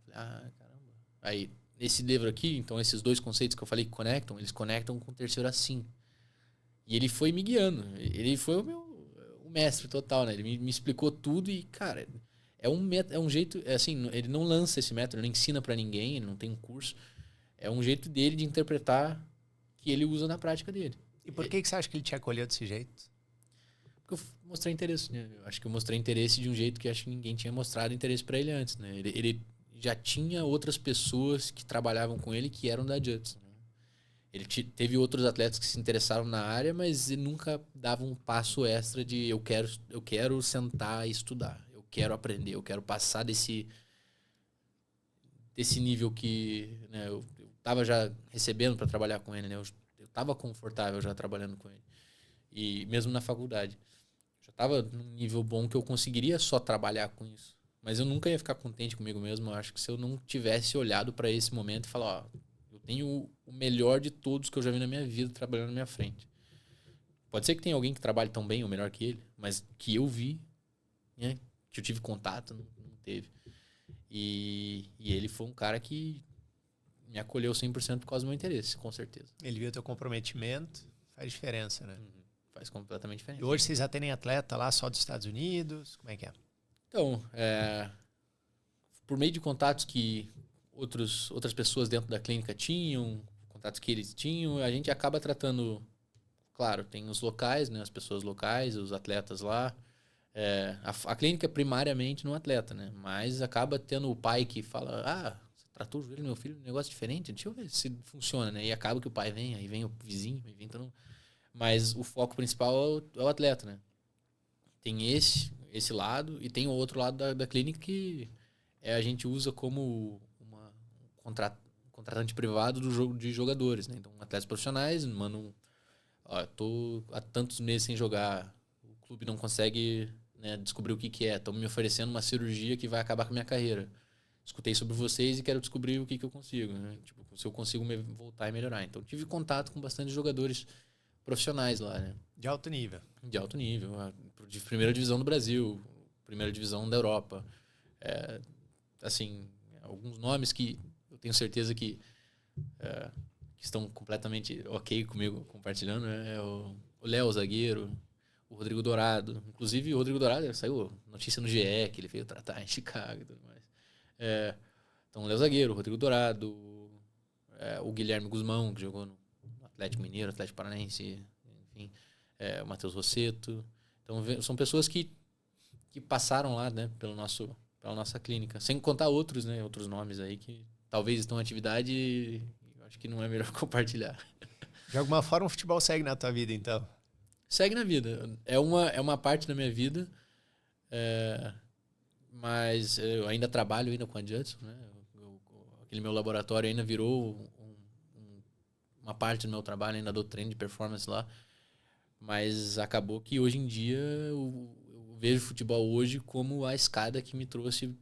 Speaker 2: Caramba. Aí, esse livro aqui, então, esses dois conceitos que eu falei que conectam, eles conectam com o terceiro assim. E ele foi me guiando. Ele foi o mestre total, né? Ele me explicou tudo e, cara, é um jeito, assim, ele não lança esse método, ele não ensina pra ninguém, ele não tem um curso. É um jeito dele de interpretar que ele usa na prática dele.
Speaker 1: E por que você acha que ele te acolheu desse jeito?
Speaker 2: Porque eu mostrei interesse, né? Eu acho que eu mostrei interesse de um jeito que acho que ninguém tinha mostrado interesse pra ele antes, né? Ele já tinha outras pessoas que trabalhavam com ele que eram da Judson, né? Ele teve outros atletas que se interessaram na área, mas ele nunca dava um passo extra de eu quero sentar e estudar, eu quero aprender, eu quero passar desse nível que, né, eu tava já recebendo para trabalhar com ele, né? Eu tava confortável já trabalhando com ele. E mesmo na faculdade, já tava num nível bom que eu conseguiria só trabalhar com isso. Mas eu nunca ia ficar contente comigo mesmo. Eu acho que se eu não tivesse olhado para esse momento e falar, ó, eu tenho o melhor de todos que eu já vi na minha vida trabalhando na minha frente. Pode ser que tenha alguém que trabalhe tão bem ou melhor que ele, mas que eu vi, né, que eu tive contato, não teve. E ele foi um cara que me acolheu 100% por causa do meu interesse, com certeza.
Speaker 1: Ele viu o teu comprometimento, faz diferença, né?
Speaker 2: Faz completamente diferença.
Speaker 1: E hoje vocês já têm atleta lá só dos Estados Unidos? Como é que é?
Speaker 2: Então, por meio de contatos que outras pessoas dentro da clínica tinham, contatos que eles tinham, a gente acaba tratando, claro, tem os locais, né, as pessoas locais, os atletas lá. A clínica é primariamente no atleta, né? Mas acaba tendo o pai que fala, você tratou o joelho do meu filho, um negócio diferente, deixa eu ver se funciona, né? E acaba que o pai vem, aí vem o vizinho, aí vem todo mundo. Mas o foco principal é o atleta, né? Tem esse lado e tem o outro lado da clínica que a gente usa como um contratante privado do jogo de jogadores, né? Então, atletas profissionais mandam, ó, tô há tantos meses sem jogar, o clube não consegue, né, descobrir o que é, estão me oferecendo uma cirurgia que vai acabar com a minha carreira. Escutei sobre vocês e quero descobrir o que eu consigo, né? Tipo, se eu consigo voltar e melhorar. Então, tive contato com bastante jogadores profissionais lá, né?
Speaker 1: De alto nível.
Speaker 2: De alto nível, de primeira divisão do Brasil, primeira divisão da Europa. Assim, alguns nomes que eu tenho certeza que estão completamente ok comigo compartilhando, né? É o Léo, o zagueiro, o Rodrigo Dourado. Inclusive, o Rodrigo Dourado saiu notícia no GE que ele veio tratar em Chicago e tudo mais. Então, o Léo Zagueiro, o Rodrigo Dourado, o Guilherme Guzmão, que jogou no Atlético Mineiro, Atlético Paranaense, enfim, o Matheus Rosseto. Então, são pessoas que passaram lá, né, pela nossa clínica. Sem contar outros, né, outros nomes aí que talvez estão em atividade e eu acho que não é melhor compartilhar.
Speaker 1: De alguma forma, o futebol segue na tua vida, então?
Speaker 2: Segue na vida. É uma parte da minha vida, mas eu ainda trabalho ainda com a Judson, né? Aquele meu laboratório ainda virou uma parte do meu trabalho, ainda dou treino de performance lá. Mas acabou que hoje em dia eu vejo futebol hoje como a escada que me trouxe o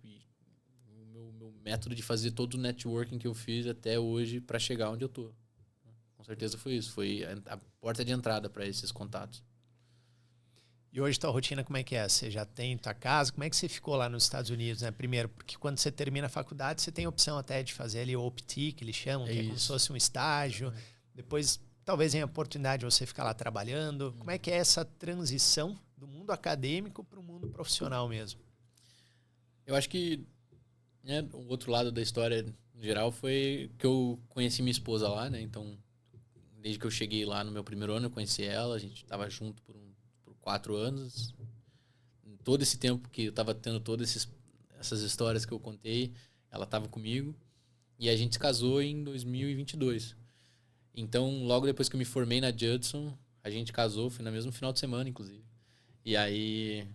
Speaker 2: meu método de fazer todo o networking que eu fiz até hoje para chegar onde eu tô. Com certeza foi isso. Foi a porta de entrada para esses contatos.
Speaker 1: E hoje tua rotina como é que é? Você já tem tua casa? Como é que você ficou lá nos Estados Unidos, né? Primeiro, porque quando você termina a faculdade, você tem a opção até de fazer ali o OPT, que eles chamam, que é como se fosse um estágio. Depois, talvez tenha a oportunidade de você ficar lá trabalhando. Como é que é essa transição do mundo acadêmico para o mundo profissional mesmo?
Speaker 2: Eu acho que, né, o outro lado da história, em geral, foi que eu conheci minha esposa lá, né? Então, desde que eu cheguei lá no meu primeiro ano, eu conheci ela. A gente estava junto por 4 anos. Todo esse tempo que eu estava tendo todas essas histórias que eu contei, ela estava comigo. E a gente se casou em 2022. Então, logo depois que eu me formei na Judson, a gente casou, foi no mesmo final de semana, inclusive. E aí,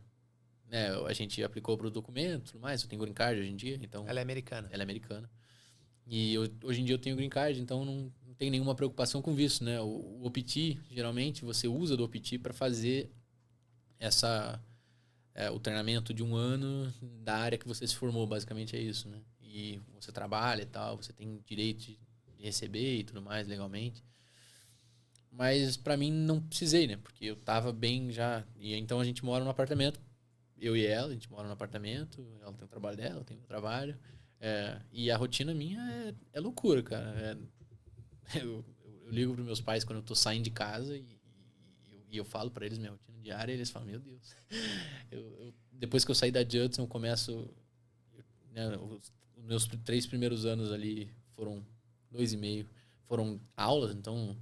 Speaker 2: né, a gente aplicou para o documento, tudo mais. Eu tenho green card hoje em dia, então...
Speaker 1: Ela é americana.
Speaker 2: Ela é americana. E hoje em dia eu tenho green card, então não tenho nenhuma preocupação com visto, né? O OPT, geralmente, você usa do OPT para fazer o treinamento de 1 ano da área que você se formou, basicamente é isso, né? E você trabalha e tal, você tem direito de receber e tudo mais legalmente. Mas pra mim não precisei, né? Porque eu tava bem já. E então a gente mora num apartamento, eu e ela, a gente mora num apartamento, ela tem o trabalho dela, eu tenho o trabalho. E a rotina minha é loucura, cara. Eu ligo pros meus pais quando eu tô saindo de casa e eu falo pra eles minha rotina diária e eles falam, meu Deus. Depois que eu saí da Judson, eu começo... Né, os meus 3 primeiros anos ali foram 2,5. Foram aulas, então...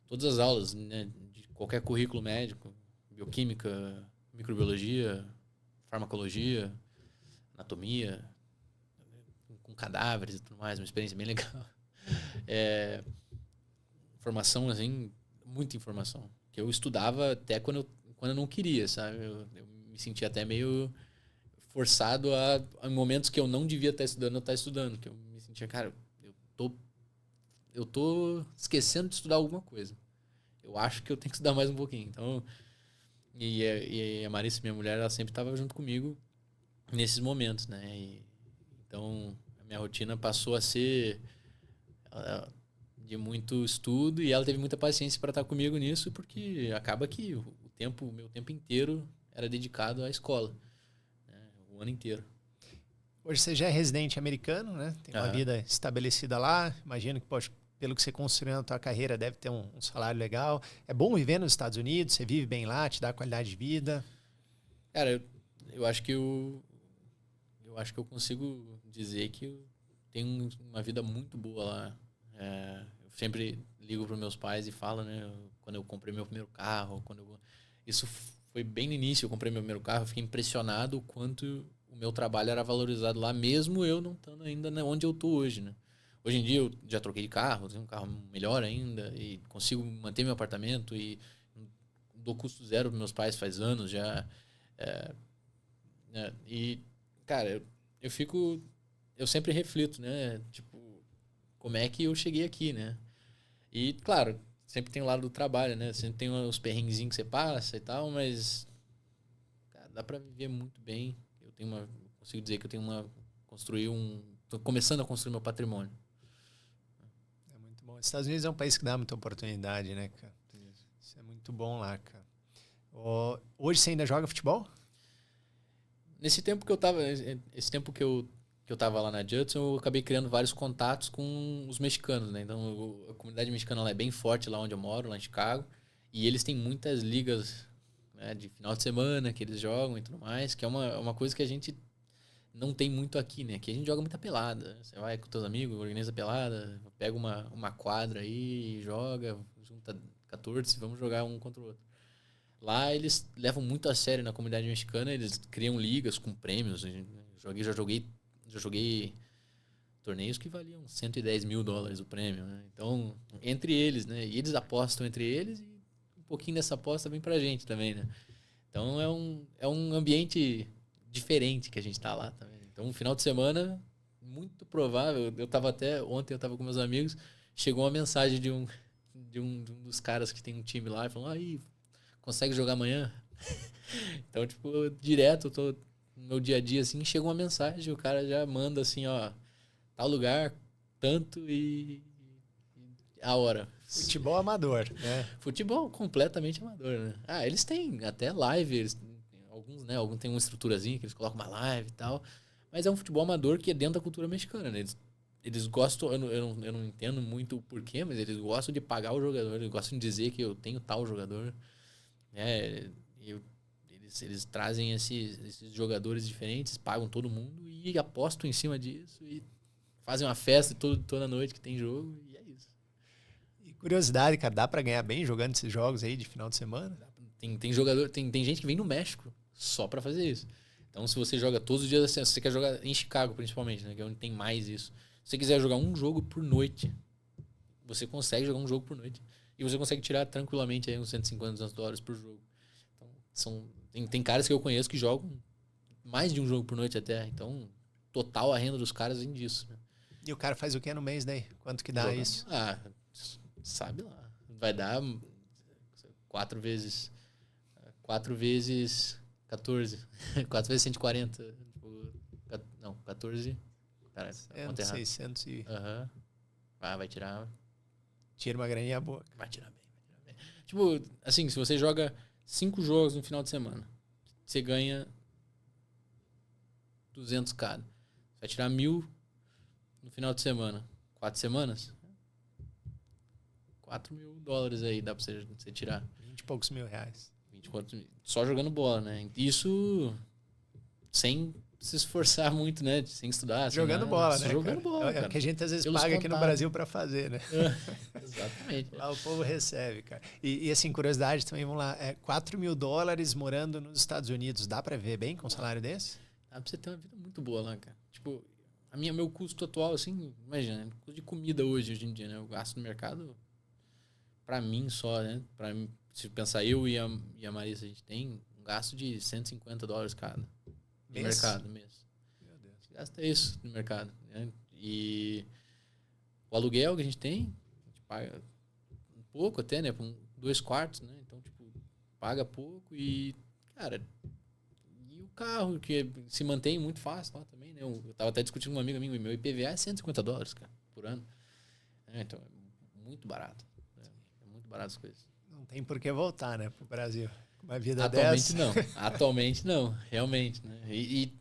Speaker 2: Todas as aulas, né, de qualquer currículo médico, bioquímica, microbiologia, farmacologia, anatomia, com cadáveres e tudo mais, uma experiência bem legal. Informação, assim, muita informação. Que eu estudava até quando eu não queria, sabe? Eu me sentia até meio forçado a momentos que eu não devia estar estudando, eu estar estudando. Que eu me sentia, cara, eu tô esquecendo de estudar alguma coisa. Eu acho que eu tenho que estudar mais um pouquinho. Então, e a Marissa, minha mulher, ela sempre estava junto comigo nesses momentos, né? Então, a minha rotina passou a ser de muito estudo e ela teve muita paciência para estar comigo nisso, porque acaba que o meu tempo inteiro era dedicado à escola, né? O ano inteiro.
Speaker 1: Hoje você já é residente americano, né? Tem uma vida estabelecida lá. Imagino que, poxa, pelo que você construiu na tua carreira, deve ter um salário legal. É bom viver nos Estados Unidos? Você vive bem lá? Te dá qualidade de vida?
Speaker 2: Cara, eu acho que eu acho que eu consigo dizer que eu tenho uma vida muito boa lá. Eu sempre ligo para meus pais e falo, né? Quando eu comprei meu primeiro carro, isso foi bem no início. Eu comprei meu primeiro carro, eu fiquei impressionado o quanto o meu trabalho era valorizado lá, mesmo eu não estando ainda onde eu tô hoje, né? Hoje em dia eu já troquei de carro, tenho um carro melhor ainda e consigo manter meu apartamento e dou custo zero para meus pais faz anos já. Né? E, cara, eu sempre reflito, né? Tipo, como é que eu cheguei aqui, né? E, claro, sempre tem o lado do trabalho, né? Sempre tem os perrenguezinhos que você passa e tal, mas, cara, dá para viver muito bem. Consigo dizer que eu tenho tô começando a construir meu patrimônio.
Speaker 1: É muito bom. Os Estados Unidos é um país que dá muita oportunidade, né, cara? Isso é muito bom lá, cara. Hoje você ainda joga futebol?
Speaker 2: Esse tempo que eu tava lá na Judson, eu acabei criando vários contatos com os mexicanos, né? Então, a comunidade mexicana lá é bem forte lá onde eu moro, lá em Chicago. E eles têm muitas ligas, né, de final de semana que eles jogam e tudo mais, que é uma coisa que a gente não tem muito aqui, né? Que a gente joga muita pelada. Você vai com teus amigos, organiza pelada, pega uma quadra aí, joga, junta 14, vamos jogar um contra o outro. Lá eles levam muito a sério na comunidade mexicana, eles criam ligas com prêmios. Já joguei torneios que valiam $110 mil o prêmio, né? Então, entre eles, né? E eles apostam entre eles e um pouquinho dessa aposta vem pra gente também, né? Então é um ambiente diferente que a gente tá lá também. Então, um final de semana, muito provável, ontem eu tava com meus amigos, chegou uma mensagem de um dos caras que tem um time lá e falou: aí, consegue jogar amanhã? Então, tipo, direto, eu tô no meu dia a dia, assim, chega uma mensagem, o cara já manda assim, ó, tal lugar, tanto e a hora.
Speaker 1: Futebol amador, né?
Speaker 2: Futebol completamente amador, né? Ah, eles têm até live, alguns, né? Alguns têm uma estruturazinha que eles colocam uma live e tal, mas é um futebol amador que é dentro da cultura mexicana, né? Eles gostam, eu não entendo muito o porquê, mas eles gostam de pagar o jogador, eles gostam de dizer que eu tenho tal jogador. Eles trazem esses jogadores diferentes, pagam todo mundo e apostam em cima disso e fazem uma festa toda noite que tem jogo e é isso.
Speaker 1: E curiosidade, cara, dá pra ganhar bem jogando esses jogos aí de final de semana?
Speaker 2: Tem gente que vem no México só pra fazer isso. Então, se você joga todos os dias, assim, se você quer jogar em Chicago, principalmente, né, que é onde tem mais isso. Se você quiser jogar um jogo por noite, você consegue jogar um jogo por noite. E você consegue tirar tranquilamente aí uns $150 por jogo. Então, tem caras que eu conheço que jogam mais de um jogo por noite até. Então, total a renda dos caras vem disso. Né?
Speaker 1: E o cara faz o que no mês daí? Quanto que dá
Speaker 2: Jogando,
Speaker 1: isso?
Speaker 2: Sabe lá. Vai dar 4 vezes 14. 4 vezes 140. Tipo, não, 14. Cara,
Speaker 1: 600 e...
Speaker 2: Aham. Vai tirar.
Speaker 1: Tira uma graninha boa.
Speaker 2: Vai tirar bem. Tipo, assim, se você joga 5 jogos no final de semana, você ganha 200 cada. Você vai tirar 1.000 no final de semana. 4 semanas? $4.000 aí dá pra você tirar.
Speaker 1: 20 e poucos mil reais.
Speaker 2: 24 mil. Só jogando bola, né? Isso sem se esforçar muito, né? Sem estudar.
Speaker 1: Jogando bola, né?
Speaker 2: Jogando bola,
Speaker 1: É o
Speaker 2: cara.
Speaker 1: que a gente às vezes
Speaker 2: Pelos
Speaker 1: paga aqui no
Speaker 2: contatos.
Speaker 1: Brasil pra fazer, né?
Speaker 2: Exatamente.
Speaker 1: Lá o povo recebe, cara. E assim, curiosidade também, vamos lá. $4.000 morando nos Estados Unidos. Dá pra ver bem com um salário desse?
Speaker 2: Dá pra você ter uma vida muito boa lá, cara. Tipo, meu custo atual, assim, imagina, custo de comida hoje em dia, né? Eu gasto no mercado, pra mim só, né? Pra mim, se pensar eu e a Marisa, a gente tem um gasto de $150 cada. No mercado mesmo.
Speaker 1: Meu Deus.
Speaker 2: A gente gasta isso no mercado. Né? E o aluguel que a gente tem, a gente paga um pouco até, né? 2 quartos, né? Então, tipo, paga pouco e, cara, e o carro, que se mantém muito fácil lá também, né? Eu tava até discutindo com um amigo meu IPVA é $150, cara, por ano. Então, é muito barato. Né? É muito barato as coisas.
Speaker 1: Não tem por que voltar, né, pro Brasil. Com uma vida
Speaker 2: Atualmente
Speaker 1: dessa.
Speaker 2: não. Atualmente não, realmente. Né? E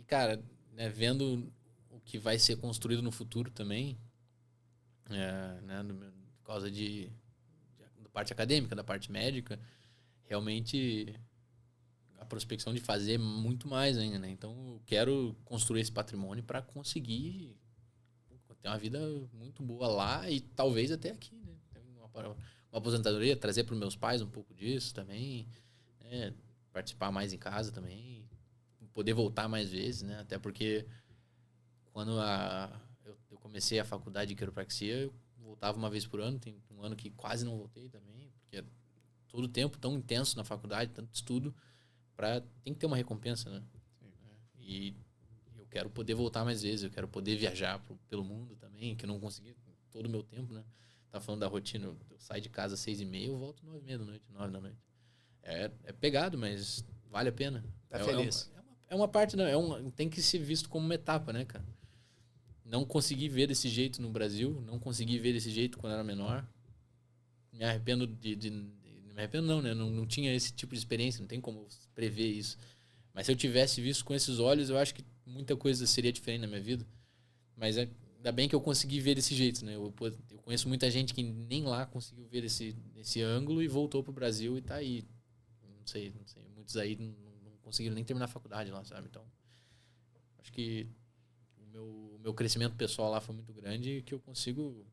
Speaker 2: cara, né, vendo o que vai ser construído no futuro também, né, por causa da parte acadêmica, da parte médica, realmente a prospecção de fazer muito mais ainda, né? Então eu quero construir esse patrimônio para conseguir ter uma vida muito boa lá e talvez até aqui, né? Uma aposentadoria, trazer para os meus pais um pouco disso também, né? Participar mais em casa também, poder voltar mais vezes, né? Até porque quando eu comecei a faculdade de quiropraxia, eu voltava uma vez por ano, tem um ano que quase não voltei também, porque todo o tempo tão intenso na faculdade, tanto estudo, tem que ter uma recompensa, né? Sim. E eu quero poder voltar mais vezes, eu quero poder viajar pelo mundo também, que eu não consegui todo o meu tempo, né? Tá falando da rotina, eu saio de casa às 6h30, eu volto 9h30 da noite, 9 da noite. É pegado, mas vale a pena.
Speaker 1: Tá feliz.
Speaker 2: É uma parte, né? Tem que ser visto como uma etapa, né, cara? Não consegui ver desse jeito no Brasil, não consegui ver desse jeito quando era menor. Me arrependo não me arrependo não, né? Não tinha esse tipo de experiência, não tem como prever isso. Mas se eu tivesse visto com esses olhos, eu acho que muita coisa seria diferente na minha vida. Mas ainda bem que eu consegui ver desse jeito, né? Eu conheço muita gente que nem lá conseguiu ver esse ângulo e voltou pro Brasil e tá aí. Não sei. Muitos aí não conseguiram nem terminar a faculdade lá, sabe? Então, acho que o meu crescimento pessoal lá foi muito grande e que eu consigo...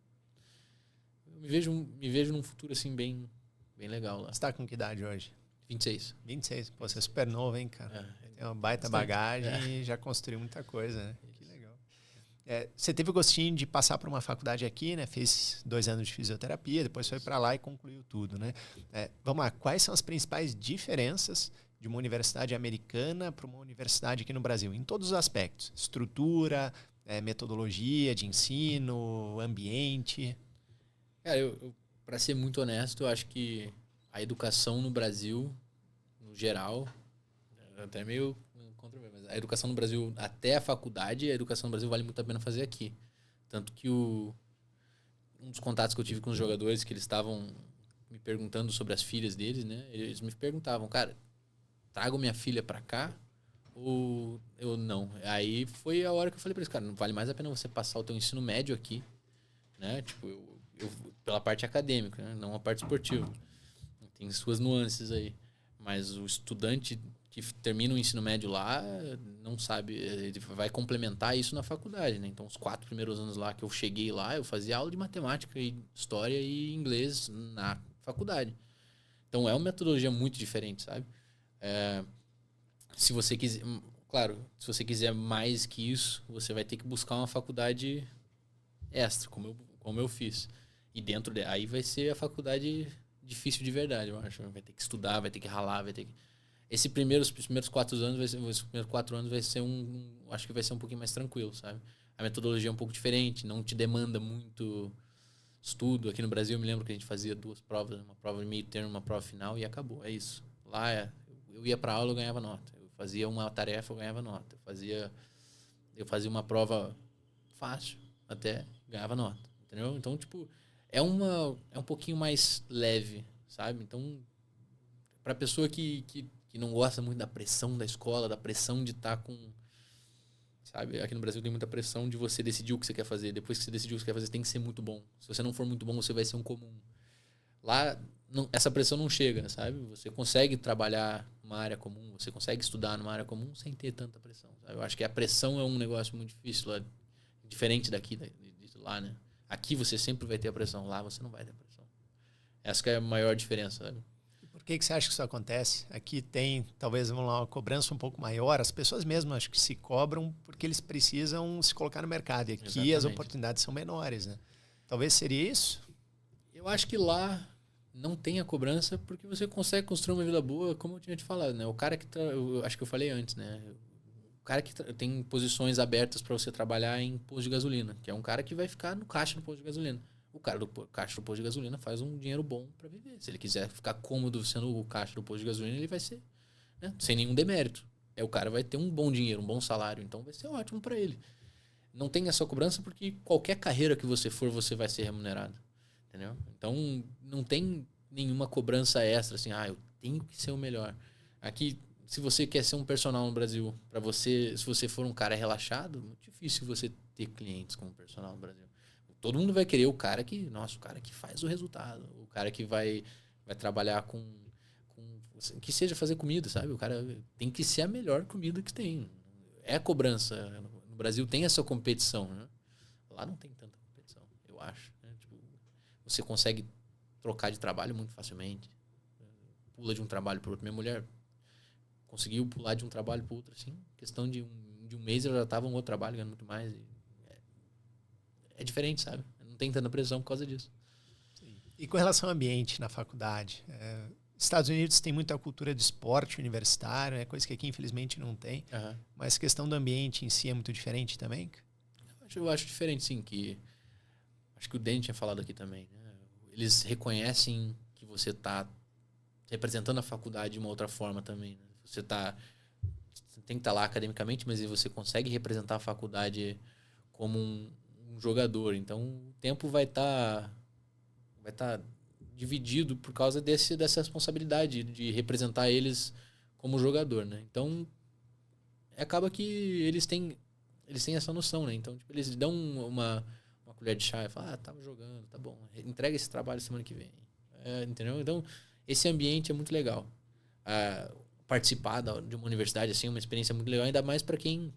Speaker 2: Eu me vejo num futuro, assim, bem legal lá.
Speaker 1: Você tá com que idade hoje?
Speaker 2: 26.
Speaker 1: 26. Pô, você é super novo, hein, cara? Tem uma baita bagagem e já construiu muita coisa, né? Que legal. Você teve o gostinho de passar por uma faculdade aqui, né? Fez 2 anos de fisioterapia, depois foi para lá e concluiu tudo, né? Vamos lá, quais são as principais diferenças de uma universidade americana para uma universidade aqui no Brasil? Em todos os aspectos. Estrutura, metodologia de ensino, ambiente...
Speaker 2: Cara, eu para ser muito honesto, eu acho que a educação no Brasil, no geral, até meio controverso, mas a educação no Brasil, até a faculdade, a educação no Brasil vale muito a pena fazer aqui. Tanto que um dos contatos que eu tive com os jogadores, que eles estavam me perguntando sobre as filhas deles, né? Eles me perguntavam, cara, trago minha filha para cá ou eu não? Aí foi a hora que eu falei para eles, cara, não vale mais a pena você passar o teu ensino médio aqui, né? Tipo, eu pela parte acadêmica, né? Não a parte esportiva. Tem suas nuances aí. Mas o estudante que termina o ensino médio lá não sabe, ele vai complementar isso na faculdade, né? Então, os 4 primeiros anos lá que eu cheguei lá, eu fazia aula de matemática, e história e inglês na faculdade. Então, é uma metodologia muito diferente, sabe? Se você quiser... Claro, se você quiser mais que isso, você vai ter que buscar uma faculdade extra, como eu fiz. E aí vai ser a faculdade difícil de verdade, eu acho. Vai ter que estudar, vai ter que ralar, vai ter que... Os primeiros 4 anos vai ser acho que vai ser um pouquinho mais tranquilo, sabe? A metodologia é um pouco diferente, não te demanda muito estudo. Aqui no Brasil eu me lembro que a gente fazia 2 provas, uma prova de meio termo, uma prova final e acabou, é isso. Lá eu ia pra aula, eu ganhava nota. Eu fazia uma tarefa, eu ganhava nota. Eu fazia uma prova fácil, até ganhava nota, entendeu? Então, tipo, é um pouquinho mais leve, sabe? Então, pra pessoa que não gosta muito da pressão da escola, da pressão de estar com... Sabe? Aqui no Brasil tem muita pressão de você decidir o que você quer fazer. Depois que você decidiu o que você quer fazer, tem que ser muito bom. Se você não for muito bom, você vai ser um comum. Lá, essa pressão não chega, sabe? Você consegue trabalhar numa área comum, você consegue estudar numa área comum sem ter tanta pressão, sabe? Eu acho que a pressão é um negócio muito difícil lá, diferente daqui, de lá, né? Aqui você sempre vai ter a pressão, lá você não vai ter a pressão. Essa que é a maior diferença, sabe?
Speaker 1: Por que você acha que isso acontece? Aqui tem, talvez, vamos lá, uma cobrança um pouco maior. As pessoas mesmo acho que se cobram porque eles precisam se colocar no mercado. E aqui exatamente, as oportunidades são menores, né? Talvez seria isso?
Speaker 2: Eu acho que lá não tem a cobrança porque você consegue construir uma vida boa, como eu tinha te falado, né? O cara que... eu acho que eu falei antes, né? O cara que tem posições abertas para você trabalhar em posto de gasolina, que é um cara que vai ficar no caixa do posto de gasolina. O cara do caixa do posto de gasolina faz um dinheiro bom para viver. Se ele quiser ficar cômodo sendo o caixa do posto de gasolina, ele vai ser, né? Sem nenhum demérito. O cara vai ter um bom dinheiro, um bom salário, então vai ser ótimo para ele. Não tem essa cobrança porque qualquer carreira que você for, você vai ser remunerado. Entendeu? Então, não tem nenhuma cobrança extra, assim, eu tenho que ser o melhor. Aqui, se você quer ser um personal no Brasil, se você for um cara relaxado, muito difícil você ter clientes como personal no Brasil. Todo mundo vai querer o cara que faz o resultado, o cara que vai trabalhar que seja fazer comida, sabe? O cara tem que ser a melhor comida que tem. É cobrança. No Brasil tem essa competição, né? Lá não tem tanta competição, eu acho. Né? Tipo, você consegue trocar de trabalho muito facilmente. Pula de um trabalho para outro. Minha mulher conseguiu pular de um trabalho para outro, assim. Questão de um mês ela já estava em outro trabalho, ganhando muito mais. É diferente, sabe? Não tem tanta pressão por causa disso.
Speaker 1: Sim. E com relação ao ambiente na faculdade, Estados Unidos tem muita cultura de esporte universitário, é coisa que aqui infelizmente não tem.
Speaker 2: Aham.
Speaker 1: Mas a questão do ambiente em si é muito diferente também?
Speaker 2: Eu acho diferente, sim, que acho que o Dani tinha falado aqui também, né? Eles reconhecem que você está representando a faculdade de uma outra forma também, né? Você tem que estar lá academicamente, mas você consegue representar a faculdade como um jogador. Então, o tempo vai estar dividido por causa dessa responsabilidade de representar eles como jogador, né? Então, acaba que eles têm essa noção, né? Então, tipo, eles dão uma colher de chá e falam, tava jogando, tá bom, entrega esse trabalho semana que vem. Entendeu? Então, esse ambiente é muito legal. Participar de uma universidade, assim, é uma experiência muito legal, ainda mais para quem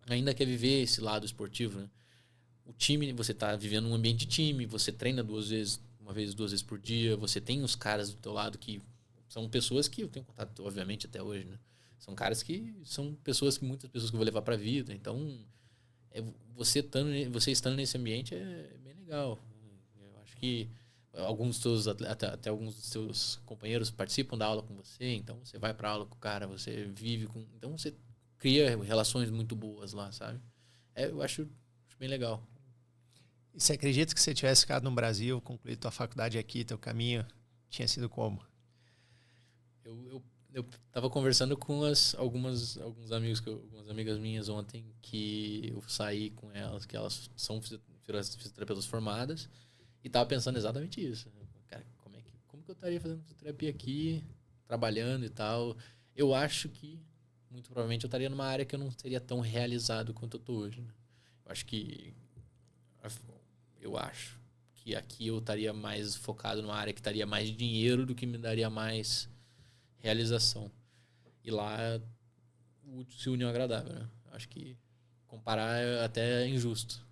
Speaker 2: ainda quer viver esse lado esportivo, né? O time, você tá vivendo um ambiente de time, você treina duas vezes por dia, você tem os caras do teu lado que são pessoas que eu tenho contato, obviamente, até hoje, né? São caras que são muitas pessoas que eu vou levar pra vida. Então, você estando nesse ambiente é bem legal. Eu acho que até alguns dos seus companheiros participam da aula com você, então você vai pra aula com o cara, você vive com... Então você cria relações muito boas lá, sabe? Eu acho bem legal.
Speaker 1: E você acredita que se você tivesse ficado no Brasil, concluído tua faculdade aqui, teu caminho tinha sido como?
Speaker 2: Eu tava conversando com algumas amigas minhas ontem que eu saí com elas, que elas são fisioterapeutas formadas, e tava pensando exatamente isso. Cara, como que eu estaria fazendo fisioterapia aqui, trabalhando e tal? Eu acho que, muito provavelmente, eu estaria numa área que eu não seria tão realizado quanto eu tô hoje, né? Eu acho que aqui eu estaria mais focado numa área que daria mais dinheiro do que me daria mais realização. E lá se une ao agradável, né? Acho que comparar até é injusto.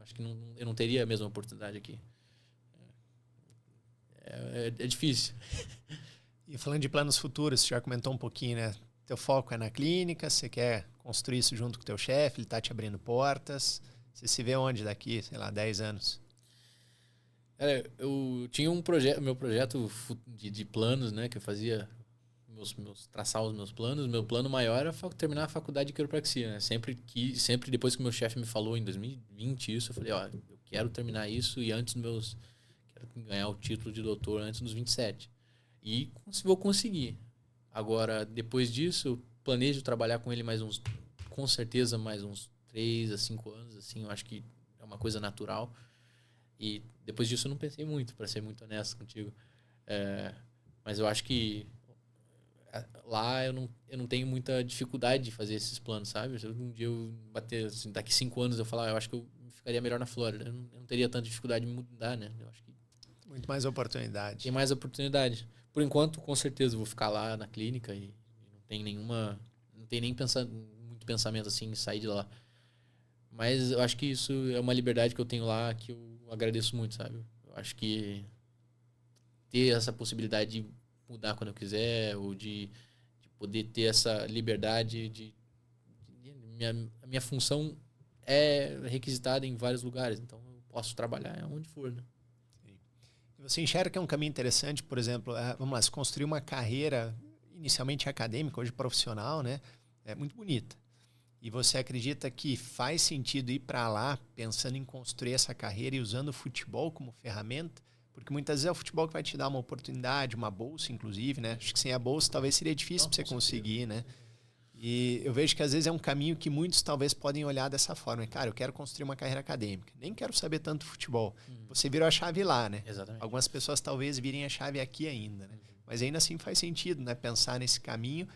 Speaker 2: Acho que eu não teria a mesma oportunidade aqui. É difícil.
Speaker 1: E falando de planos futuros, você já comentou um pouquinho, né? Teu foco é na clínica, você quer construir isso junto com o teu chefe, ele tá te abrindo portas. Você se vê onde daqui, sei lá, 10 anos?
Speaker 2: Eu tinha meu projeto de planos, né? Que eu fazia traçar os meus planos. Meu plano maior era terminar a faculdade de quiropraxia, né? Sempre depois que meu chefe me falou em 2020 isso, eu falei, eu quero terminar isso e quero ganhar o título de doutor antes dos 27. E vou conseguir. Agora, depois disso, eu planejo trabalhar com ele com certeza mais uns 3 a 5 anos, assim, eu acho que é uma coisa natural. E depois disso eu não pensei muito, para ser muito honesto contigo. Mas eu acho que lá eu não tenho muita dificuldade de fazer esses planos, sabe? Se um dia eu bater, assim, daqui 5 anos eu falar, eu acho que eu ficaria melhor na Flórida. Eu não teria tanta dificuldade de mudar, né? Eu acho que
Speaker 1: muito mais oportunidade.
Speaker 2: Tem mais oportunidade. Por enquanto, com certeza, eu vou ficar lá na clínica e não tem nem muito pensamento assim em sair de lá. Mas eu acho que isso é uma liberdade que eu tenho lá que eu agradeço muito, sabe? Eu acho que ter essa possibilidade de mudar quando eu quiser, ou de poder ter essa liberdade a minha função é requisitada em vários lugares, então eu posso trabalhar onde for, né?
Speaker 1: Você enxerga que é um caminho interessante, por exemplo, vamos lá, se construir uma carreira inicialmente acadêmica, hoje profissional, né? É muito bonita. E você acredita que faz sentido ir para lá pensando em construir essa carreira e usando o futebol como ferramenta? Porque muitas vezes é o futebol que vai te dar uma oportunidade, uma bolsa, inclusive, né? Acho que sem a bolsa talvez seria difícil para você conseguir, né? E eu vejo que às vezes é um caminho que muitos talvez podem olhar dessa forma. Cara, eu quero construir uma carreira acadêmica. Nem quero saber tanto futebol. Você virou a chave lá, né?
Speaker 2: Exatamente.
Speaker 1: Algumas pessoas talvez virem a chave aqui ainda, né? Mas ainda assim faz sentido, né? Pensar nesse caminho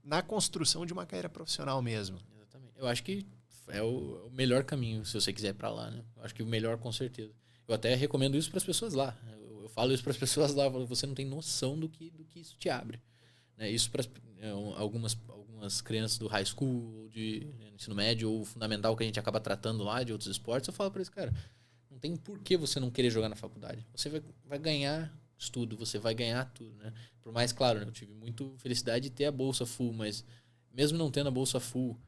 Speaker 1: na construção de uma carreira profissional mesmo.
Speaker 2: Exatamente. Eu acho que é o melhor caminho se você quiser ir para lá, né? Eu acho que o melhor com certeza. Eu até recomendo isso para as pessoas lá. Eu falo isso para as pessoas lá. Você não tem noção do que isso te abre. Né? Isso para algumas crianças do high school, de ensino médio ou fundamental que a gente acaba tratando lá, de outros esportes, eu falo para eles, cara, não tem por que você não querer jogar na faculdade. Você vai ganhar estudo, você vai ganhar tudo, né? Por mais, claro, né, eu tive muito felicidade de ter a bolsa full, mas mesmo não tendo a bolsa full,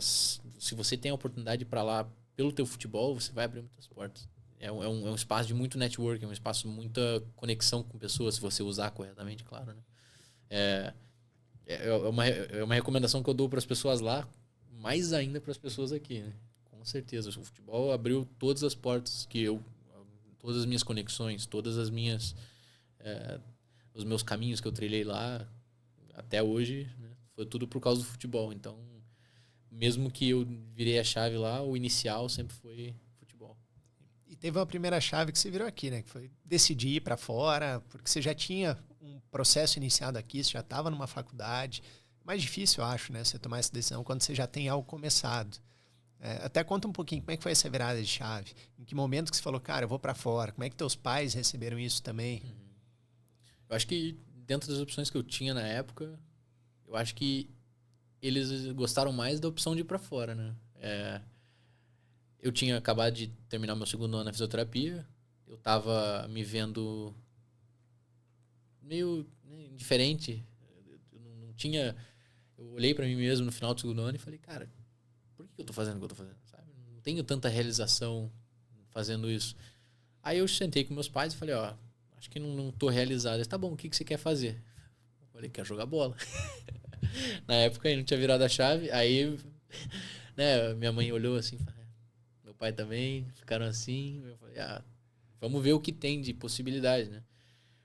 Speaker 2: se você tem a oportunidade para lá pelo teu futebol, você vai abrir muitas portas. é um espaço de muito networking, é um espaço de muita conexão com pessoas, se você usar corretamente, claro, né? É uma recomendação que eu dou para as pessoas lá, mais ainda para as pessoas aqui, né? Com certeza. O futebol abriu todas as portas todas as minhas conexões, todas as minhas... os meus caminhos que eu trilhei lá, até hoje, né? Foi tudo por causa do futebol. Então, mesmo que eu virei a chave lá, o inicial sempre foi futebol.
Speaker 1: E teve uma primeira chave que você virou aqui, né? Que foi decidir ir para fora, porque você já tinha um processo iniciado aqui, você já estava numa faculdade. Mais difícil, eu acho, né? Você tomar essa decisão quando você já tem algo começado. Até conta um pouquinho como é que foi essa virada de chave. Em que momento que você falou, cara, eu vou para fora? Como é que teus pais receberam isso também?
Speaker 2: Eu acho que dentro das opções que eu tinha na época, eu acho que eles gostaram mais da opção de ir para fora, né? Eu tinha acabado de terminar meu segundo ano na fisioterapia. Eu tava me vendo meio, né, indiferente. Eu não tinha... Eu olhei para mim mesmo no final do segundo ano e falei, cara, por que eu tô fazendo o que eu tô fazendo? Sabe? Não tenho tanta realização fazendo isso. Aí eu sentei com meus pais e falei, ó, acho que não tô realizado. Eles, tá bom, o que você quer fazer? Eu falei, quero jogar bola. Na época eu não tinha virado a chave. Aí, né, minha mãe olhou assim, meu pai também, ficaram assim. Eu falei, vamos ver o que tem de possibilidade, né?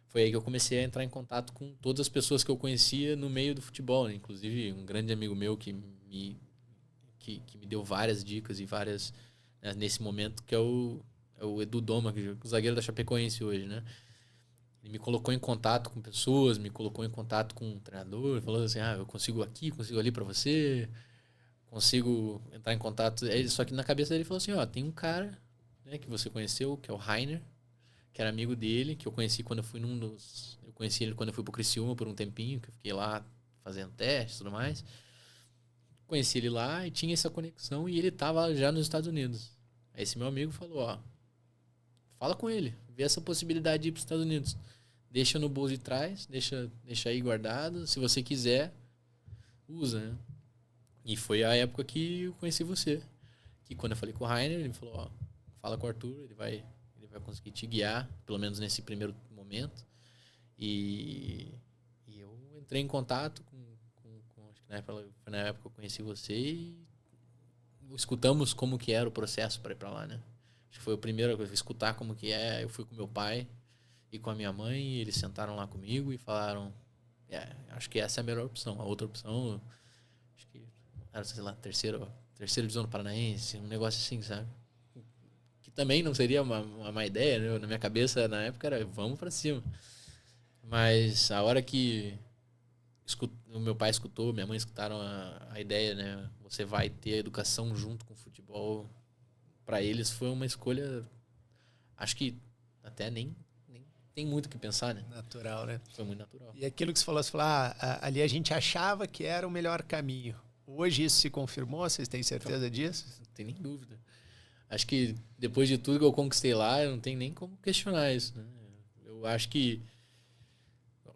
Speaker 2: Foi aí que eu comecei a entrar em contato com todas as pessoas que eu conhecia no meio do futebol, né? Inclusive um grande amigo meu que me deu várias dicas e várias, né, nesse momento, que é o Edu Doma, que é o zagueiro da Chapecoense hoje, né? Ele me colocou em contato com pessoas, me colocou em contato com um treinador, falou assim, eu consigo aqui, consigo ali para você, consigo entrar em contato. Só que na cabeça dele falou assim, tem um cara, né, que você conheceu, que é o Rainer, que era amigo dele, que eu conheci quando eu fui eu conheci ele quando eu fui pro Criciúma por um tempinho, que eu fiquei lá fazendo testes e tudo mais. Conheci ele lá e tinha essa conexão e ele tava já nos Estados Unidos. Aí esse meu amigo falou, fala com ele, vê essa possibilidade de ir para os Estados Unidos. Deixa no bolso de trás, deixa aí guardado. Se você quiser, usa, né? E foi a época que eu conheci você. Que quando eu falei com o Rainer, ele falou, fala com o Arthur, ele vai conseguir te guiar, pelo menos nesse primeiro momento. E eu entrei em contato acho que foi na época que eu conheci você e escutamos como que era o processo para ir para lá, né? Acho que foi o primeiro a escutar como que é. Eu fui com meu pai e com a minha mãe, e eles sentaram lá comigo e falaram, acho que essa é a melhor opção. A outra opção, acho que era, sei lá, terceira divisão do Paranaense, um negócio assim, sabe? Que também não seria uma má ideia, né? Na minha cabeça, na época, era vamos pra cima. Mas a hora que o meu pai escutou, minha mãe escutaram a ideia, né? Você vai ter a educação junto com o futebol. Pra eles foi uma escolha, acho que até nem tem muito o que pensar, né?
Speaker 1: Natural, né?
Speaker 2: Foi muito natural.
Speaker 1: E aquilo que você falou, ali a gente achava que era o melhor caminho. Hoje isso se confirmou? Vocês têm certeza disso?
Speaker 2: Não tem nem dúvida. Acho que depois de tudo que eu conquistei lá, eu não tenho nem como questionar isso, né? Eu acho que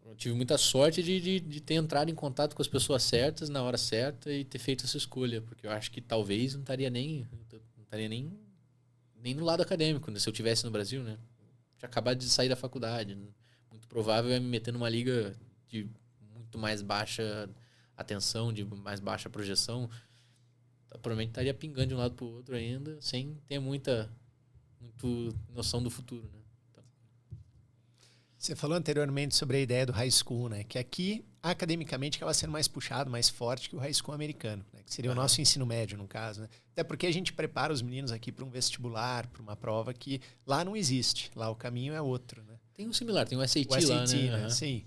Speaker 2: eu tive muita sorte de ter entrado em contato com as pessoas certas na hora certa e ter feito essa escolha, porque eu acho que talvez não estaria nem no lado acadêmico, né? Se eu tivesse no Brasil, né? Tinha acabado de sair da faculdade. Né? Muito provável é me meter numa liga de muito mais baixa atenção, de mais baixa projeção. Provavelmente estaria pingando de um lado para o outro ainda, sem ter muita noção do futuro, né? Então.
Speaker 1: Você falou anteriormente sobre a ideia do high school, né? Que aqui, academicamente, acaba sendo mais puxado, mais forte que o high school americano, né? Que seria o nosso ensino médio, no caso, né? Até porque a gente prepara os meninos aqui para um vestibular, para uma prova que lá não existe. Lá o caminho é outro, né?
Speaker 2: Tem um similar, tem o SAT,
Speaker 1: lá,
Speaker 2: né?
Speaker 1: Uhum. Sim.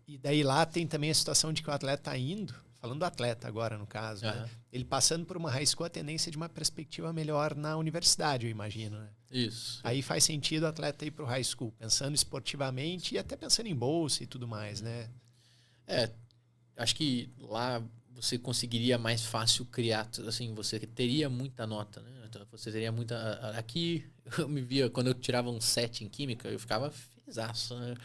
Speaker 1: E daí lá tem também a situação de que o atleta está indo, falando do atleta agora, no caso, né? Ele passando por uma high school, a tendência de uma perspectiva melhor na universidade, eu imagino, né?
Speaker 2: Isso.
Speaker 1: Aí faz sentido o atleta ir para o high school, pensando esportivamente e até pensando em bolsa e tudo mais, né?
Speaker 2: Acho que lá você conseguiria mais fácil criar, assim, você teria muita nota, né? Então, você teria muita... Aqui, eu me via, quando eu tirava um 7 em química, eu ficava felizaço, né?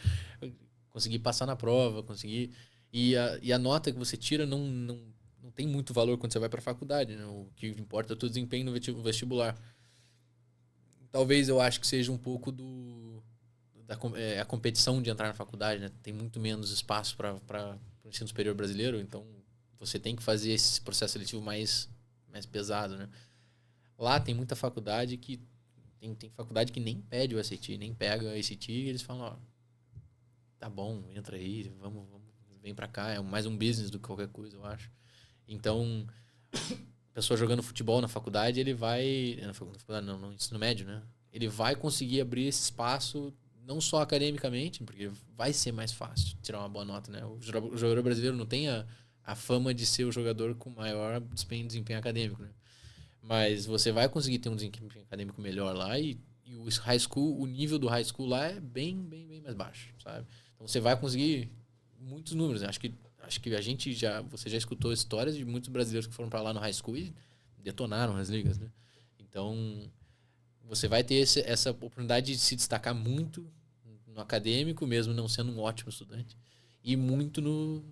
Speaker 2: Eu consegui passar na prova, consegui... E a nota que você tira não tem muito valor quando você vai para a faculdade, né? O que importa é o teu desempenho no vestibular. talvez eu acho que seja um pouco a competição de entrar na faculdade, né? Tem muito menos espaço para o ensino superior brasileiro, então você tem que fazer esse processo seletivo mais pesado, né? Lá tem muita faculdade que tem faculdade que nem pede o SAT, nem pega o SAT, e eles falam, ó, tá bom, entra aí, vamos, vem pra cá, é mais um business do que qualquer coisa, eu acho. Então, a pessoa jogando futebol na faculdade, ele vai, na faculdade não, no ensino médio, né? Ele vai conseguir abrir esse espaço, não só academicamente, porque vai ser mais fácil tirar uma boa nota, né? O jogador brasileiro não tem a fama de ser o jogador com maior desempenho acadêmico, né? Mas você vai conseguir ter um desempenho acadêmico melhor lá e o high school, o nível do high school lá é bem mais baixo, sabe? Então você vai conseguir muitos números, né? Acho que você já escutou histórias de muitos brasileiros que foram para lá no high school e detonaram as ligas, né? Então você vai ter essa oportunidade de se destacar muito no acadêmico, mesmo não sendo um ótimo estudante, e muito no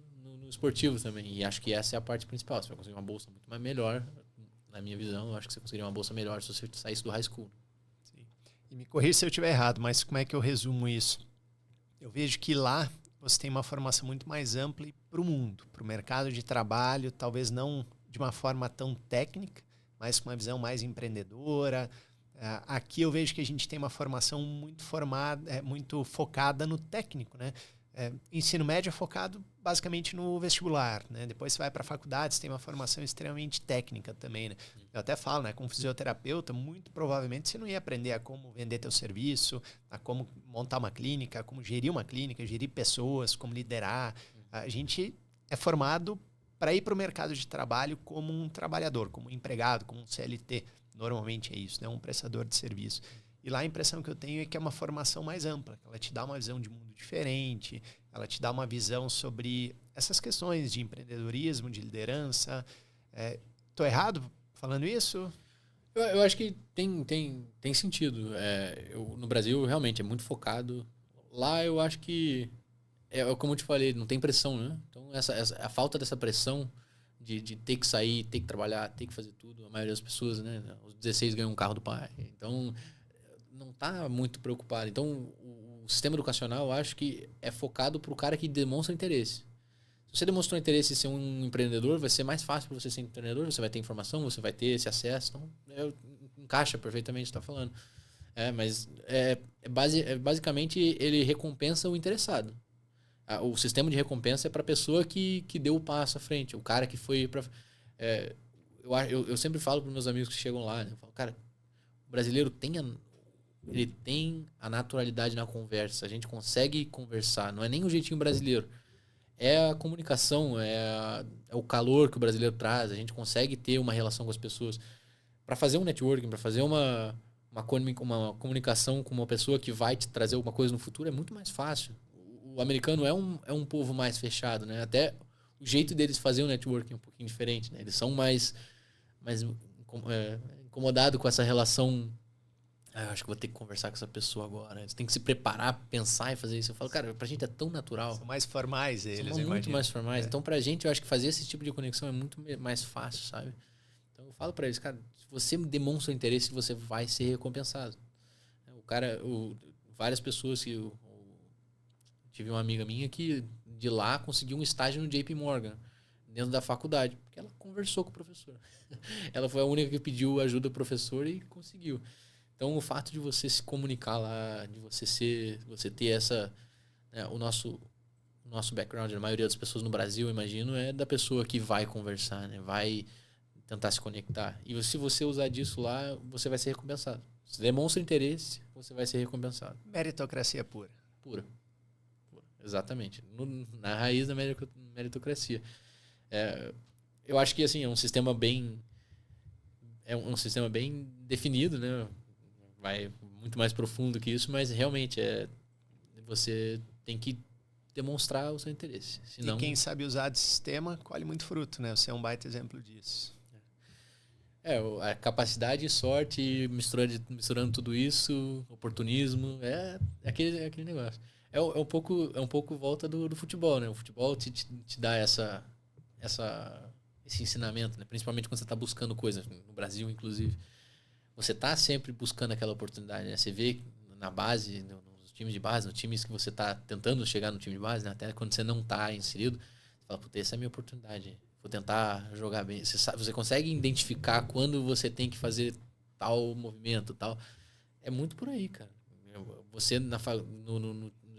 Speaker 2: esportivo também. E acho que essa é a parte principal. Você vai conseguir uma bolsa muito mais melhor. Na minha visão, eu acho que você conseguiria uma bolsa melhor se você saísse do high school.
Speaker 1: Sim. E me corrija se eu estiver errado, mas como é que eu resumo isso? Eu vejo que lá você tem uma formação muito mais ampla para o mundo, para o mercado de trabalho, talvez não de uma forma tão técnica, mas com uma visão mais empreendedora. Aqui eu vejo que a gente tem uma formação muito focada no técnico, né? Ensino médio é focado basicamente no vestibular, né? Depois você vai para a faculdade, você tem uma formação extremamente técnica também, né? Eu até falo, né? Como fisioterapeuta, muito provavelmente você não ia aprender a como vender teu serviço, a como montar uma clínica, a como gerir uma clínica, gerir pessoas, como liderar. A gente é formado para ir para o mercado de trabalho como um trabalhador, como um empregado, como um CLT. Normalmente é isso, né? Um prestador de serviço. E lá a impressão que eu tenho é que é uma formação mais ampla. Ela te dá uma visão de mundo diferente, ela te dá uma visão sobre essas questões de empreendedorismo, de liderança. Tô errado falando isso?
Speaker 2: Eu acho que tem sentido. No Brasil, realmente, é muito focado. Lá, eu acho que, como eu te falei, não tem pressão, né? Então, a falta dessa pressão de ter que sair, ter que trabalhar, ter que fazer tudo. A maioria das pessoas, né? Os 16 ganham um carro do pai. Então, não está muito preocupado. Então, o sistema educacional, eu acho que é focado para o cara que demonstra interesse. Se você demonstrou interesse em ser um empreendedor, vai ser mais fácil para você ser empreendedor, você vai ter informação, você vai ter esse acesso. Então, encaixa perfeitamente o que você está falando. Mas basicamente ele recompensa o interessado. O sistema de recompensa é para a pessoa que deu o passo à frente. O cara que foi para... eu sempre falo para meus amigos que chegam lá, né? Eu falo, cara, o brasileiro ele tem a naturalidade na conversa. A gente consegue conversar. Não é nem o jeitinho brasileiro. É a comunicação, é o calor que o brasileiro traz. A gente consegue ter uma relação com as pessoas. Para fazer um networking, para fazer uma comunicação com uma pessoa que vai te trazer alguma coisa no futuro é muito mais fácil. O americano é um povo mais fechado, né? Até o jeito deles fazer o networking é um pouquinho diferente, né? Eles são mais incomodados com essa relação. Eu acho que vou ter que conversar com essa pessoa agora. Eles têm que se preparar, pensar e fazer isso. Eu falo, cara, pra gente é tão natural.
Speaker 1: São mais formais eles,
Speaker 2: são muito mais formais. Então, pra gente, eu acho que fazer esse tipo de conexão é muito mais fácil, sabe? Então, eu falo pra eles, cara, se você demonstra interesse, você vai ser recompensado. Várias pessoas que... Eu tive uma amiga minha que de lá conseguiu um estágio no JP Morgan, dentro da faculdade, porque ela conversou com o professor. Ela foi a única que pediu ajuda do professor e conseguiu. Então, o fato de você se comunicar lá, de você ter essa... Né, o nosso background, a maioria das pessoas no Brasil, eu imagino, é da pessoa que vai conversar, né? Vai tentar se conectar. E se você usar disso lá, você vai ser recompensado. Se demonstra interesse, você vai ser recompensado.
Speaker 1: Meritocracia pura.
Speaker 2: Pura. Exatamente. Na raiz da meritocracia. Eu acho que, assim, é um sistema bem definido, né? Vai muito mais profundo que isso, mas realmente você tem que demonstrar o seu interesse. Senão...
Speaker 1: E quem sabe usar de sistema colhe muito fruto, né? Você é um baita exemplo disso.
Speaker 2: A capacidade e sorte, misturando tudo isso, oportunismo, aquele negócio. É um pouco volta do futebol, né? O futebol te dá esse ensinamento, né? Principalmente quando você está buscando coisas, no Brasil, inclusive. você tá sempre buscando aquela oportunidade, né? Você vê na base, nos times de base, nos times que você tá tentando chegar no time de base, né? Até quando você não tá inserido, você fala, puta, essa é a minha oportunidade. Vou tentar jogar bem. Você consegue identificar quando você tem que fazer tal movimento, tal. É muito por aí, cara. Você,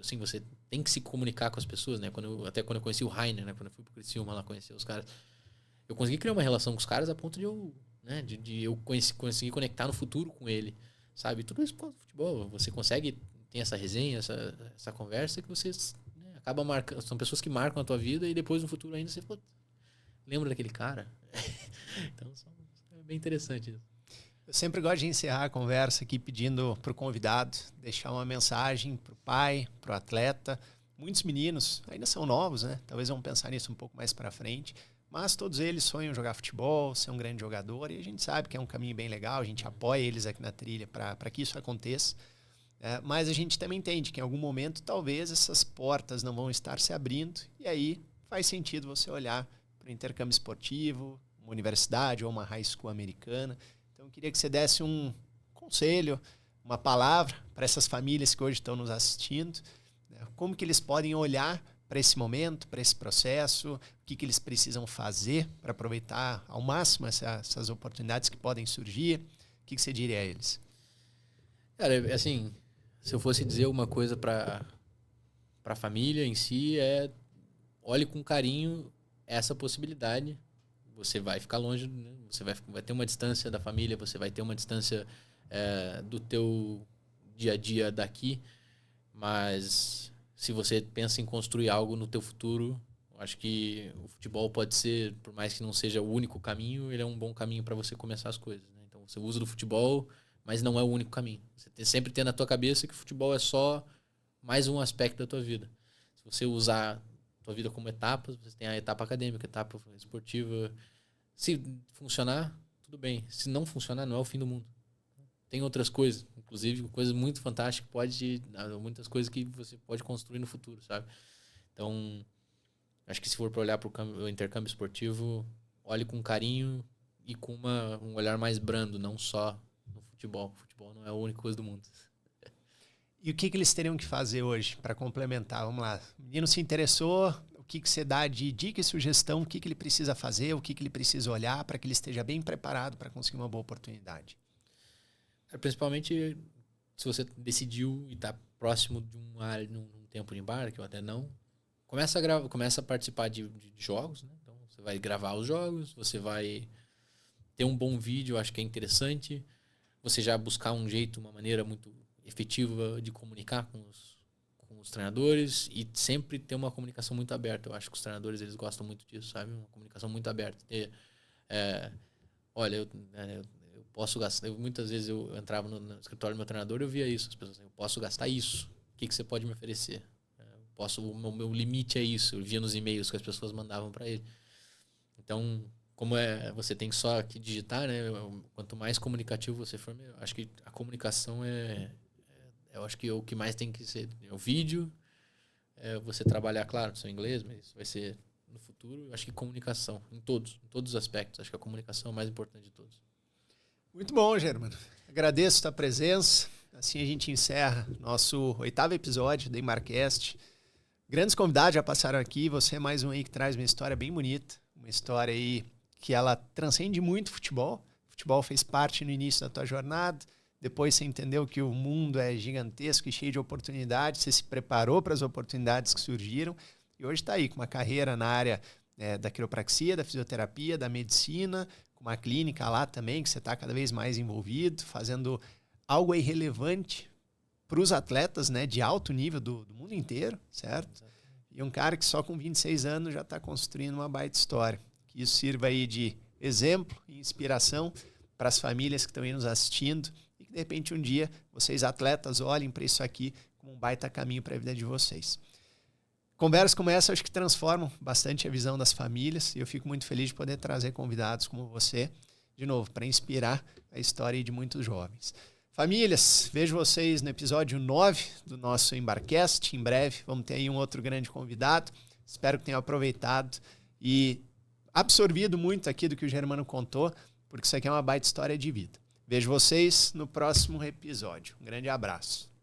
Speaker 2: assim, você tem que se comunicar com as pessoas, né? Até quando eu conheci o Rainer, né? Quando eu fui pro Criciúma lá conhecer os caras, eu consegui criar uma relação com os caras a ponto de eu, né? De eu conseguir conectar no futuro com ele, sabe? Tudo isso por causa do futebol. Você consegue ter essa resenha, essa conversa que você, né, acaba marcando. São pessoas que marcam a tua vida e depois no futuro ainda você lembra daquele cara. Então, é bem interessante isso.
Speaker 1: Eu sempre gosto de encerrar a conversa aqui pedindo para o convidado deixar uma mensagem para o pai, para o atleta. Muitos meninos ainda são novos, né? Talvez vão pensar nisso um pouco mais para frente, mas todos eles sonham jogar futebol, ser um grande jogador, e a gente sabe que é um caminho bem legal, a gente apoia eles aqui na trilha para que isso aconteça. Mas a gente também entende que em algum momento talvez essas portas não vão estar se abrindo, e aí faz sentido você olhar para o intercâmbio esportivo, uma universidade ou uma high school americana. Então, eu queria que você desse um conselho, uma palavra para essas famílias que hoje estão nos assistindo, né? Como que eles podem olhar para esse momento, para esse processo, o que eles precisam fazer para aproveitar ao máximo essas oportunidades que podem surgir. O que você diria a eles?
Speaker 2: Cara, assim, se eu fosse dizer alguma coisa para a família em si, olhe com carinho essa possibilidade. Você vai ficar longe, né? Você vai ter uma distância da família, você vai ter uma distância do teu dia a dia daqui, mas se você pensa em construir algo no teu futuro, eu acho que o futebol pode ser, por mais que não seja o único caminho, ele é um bom caminho para você começar as coisas, né? Então você usa do futebol, mas não é o único caminho. Você sempre tem na tua cabeça que o futebol é só mais um aspecto da tua vida. Se você usar a tua vida como etapas, você tem a etapa acadêmica, a etapa esportiva. Se funcionar, tudo bem. Se não funcionar, não é o fim do mundo. Tem outras coisas, inclusive coisas muito fantásticas, muitas coisas que você pode construir no futuro, sabe? Então, acho que se for para olhar para o intercâmbio esportivo, olhe com carinho e com um olhar mais brando, não só no futebol. O futebol não é a única coisa do mundo.
Speaker 1: E o que eles teriam que fazer hoje para complementar? Vamos lá. O menino se interessou, o que você dá de dica e sugestão, o que ele precisa fazer, o que ele precisa olhar para que ele esteja bem preparado para conseguir uma boa oportunidade?
Speaker 2: Principalmente se você decidiu e está próximo de num tempo de embarque ou até não, começa a participar de jogos, né? Então você vai gravar os jogos, você vai ter um bom vídeo, acho que é interessante. Você já buscar um jeito, uma maneira muito efetiva de comunicar com os treinadores e sempre ter uma comunicação muito aberta. Eu acho que os treinadores eles gostam muito disso, sabe? Uma comunicação muito aberta. Olha, eu posso gastar. Muitas vezes eu entrava no escritório do meu treinador e eu via isso. As pessoas eu posso gastar isso. O que você pode me oferecer? O meu limite é isso. Eu via nos e-mails que as pessoas mandavam para ele. Então, como você tem só que digitar, né? Quanto mais comunicativo você for, eu acho que a comunicação eu acho que o que mais tem que ser o vídeo, você trabalhar, claro, no seu inglês, mas isso vai ser no futuro. Eu acho que comunicação, em todos os aspectos. Acho que a comunicação é o mais importante de todos.
Speaker 1: Muito bom, Germano. Agradeço a tua presença. Assim a gente encerra nosso 8º episódio do Embarcast. Grandes convidados já passaram aqui. Você é mais um aí que traz uma história bem bonita. Uma história aí que ela transcende muito o futebol. O futebol fez parte no início da tua jornada. Depois você entendeu que o mundo é gigantesco e cheio de oportunidades. Você se preparou para as oportunidades que surgiram. E hoje está aí com uma carreira na área da quiropraxia, da fisioterapia, da medicina, com uma clínica lá também, que você está cada vez mais envolvido, fazendo algo aí relevante para os atletas, né, de alto nível do mundo inteiro, certo? E um cara que só com 26 anos já está construindo uma baita história. Que isso sirva aí de exemplo e inspiração para as famílias que estão aí nos assistindo e que, de repente, um dia, vocês atletas olhem para isso aqui como um baita caminho para a vida de vocês. Conversas como essa, acho que transformam bastante a visão das famílias e eu fico muito feliz de poder trazer convidados como você, de novo, para inspirar a história de muitos jovens. Famílias, vejo vocês no episódio 9 do nosso Embarcast. Em breve vamos ter aí um outro grande convidado. Espero que tenham aproveitado e absorvido muito aqui do que o Germano contou, porque isso aqui é uma baita história de vida. Vejo vocês no próximo episódio. Um grande abraço.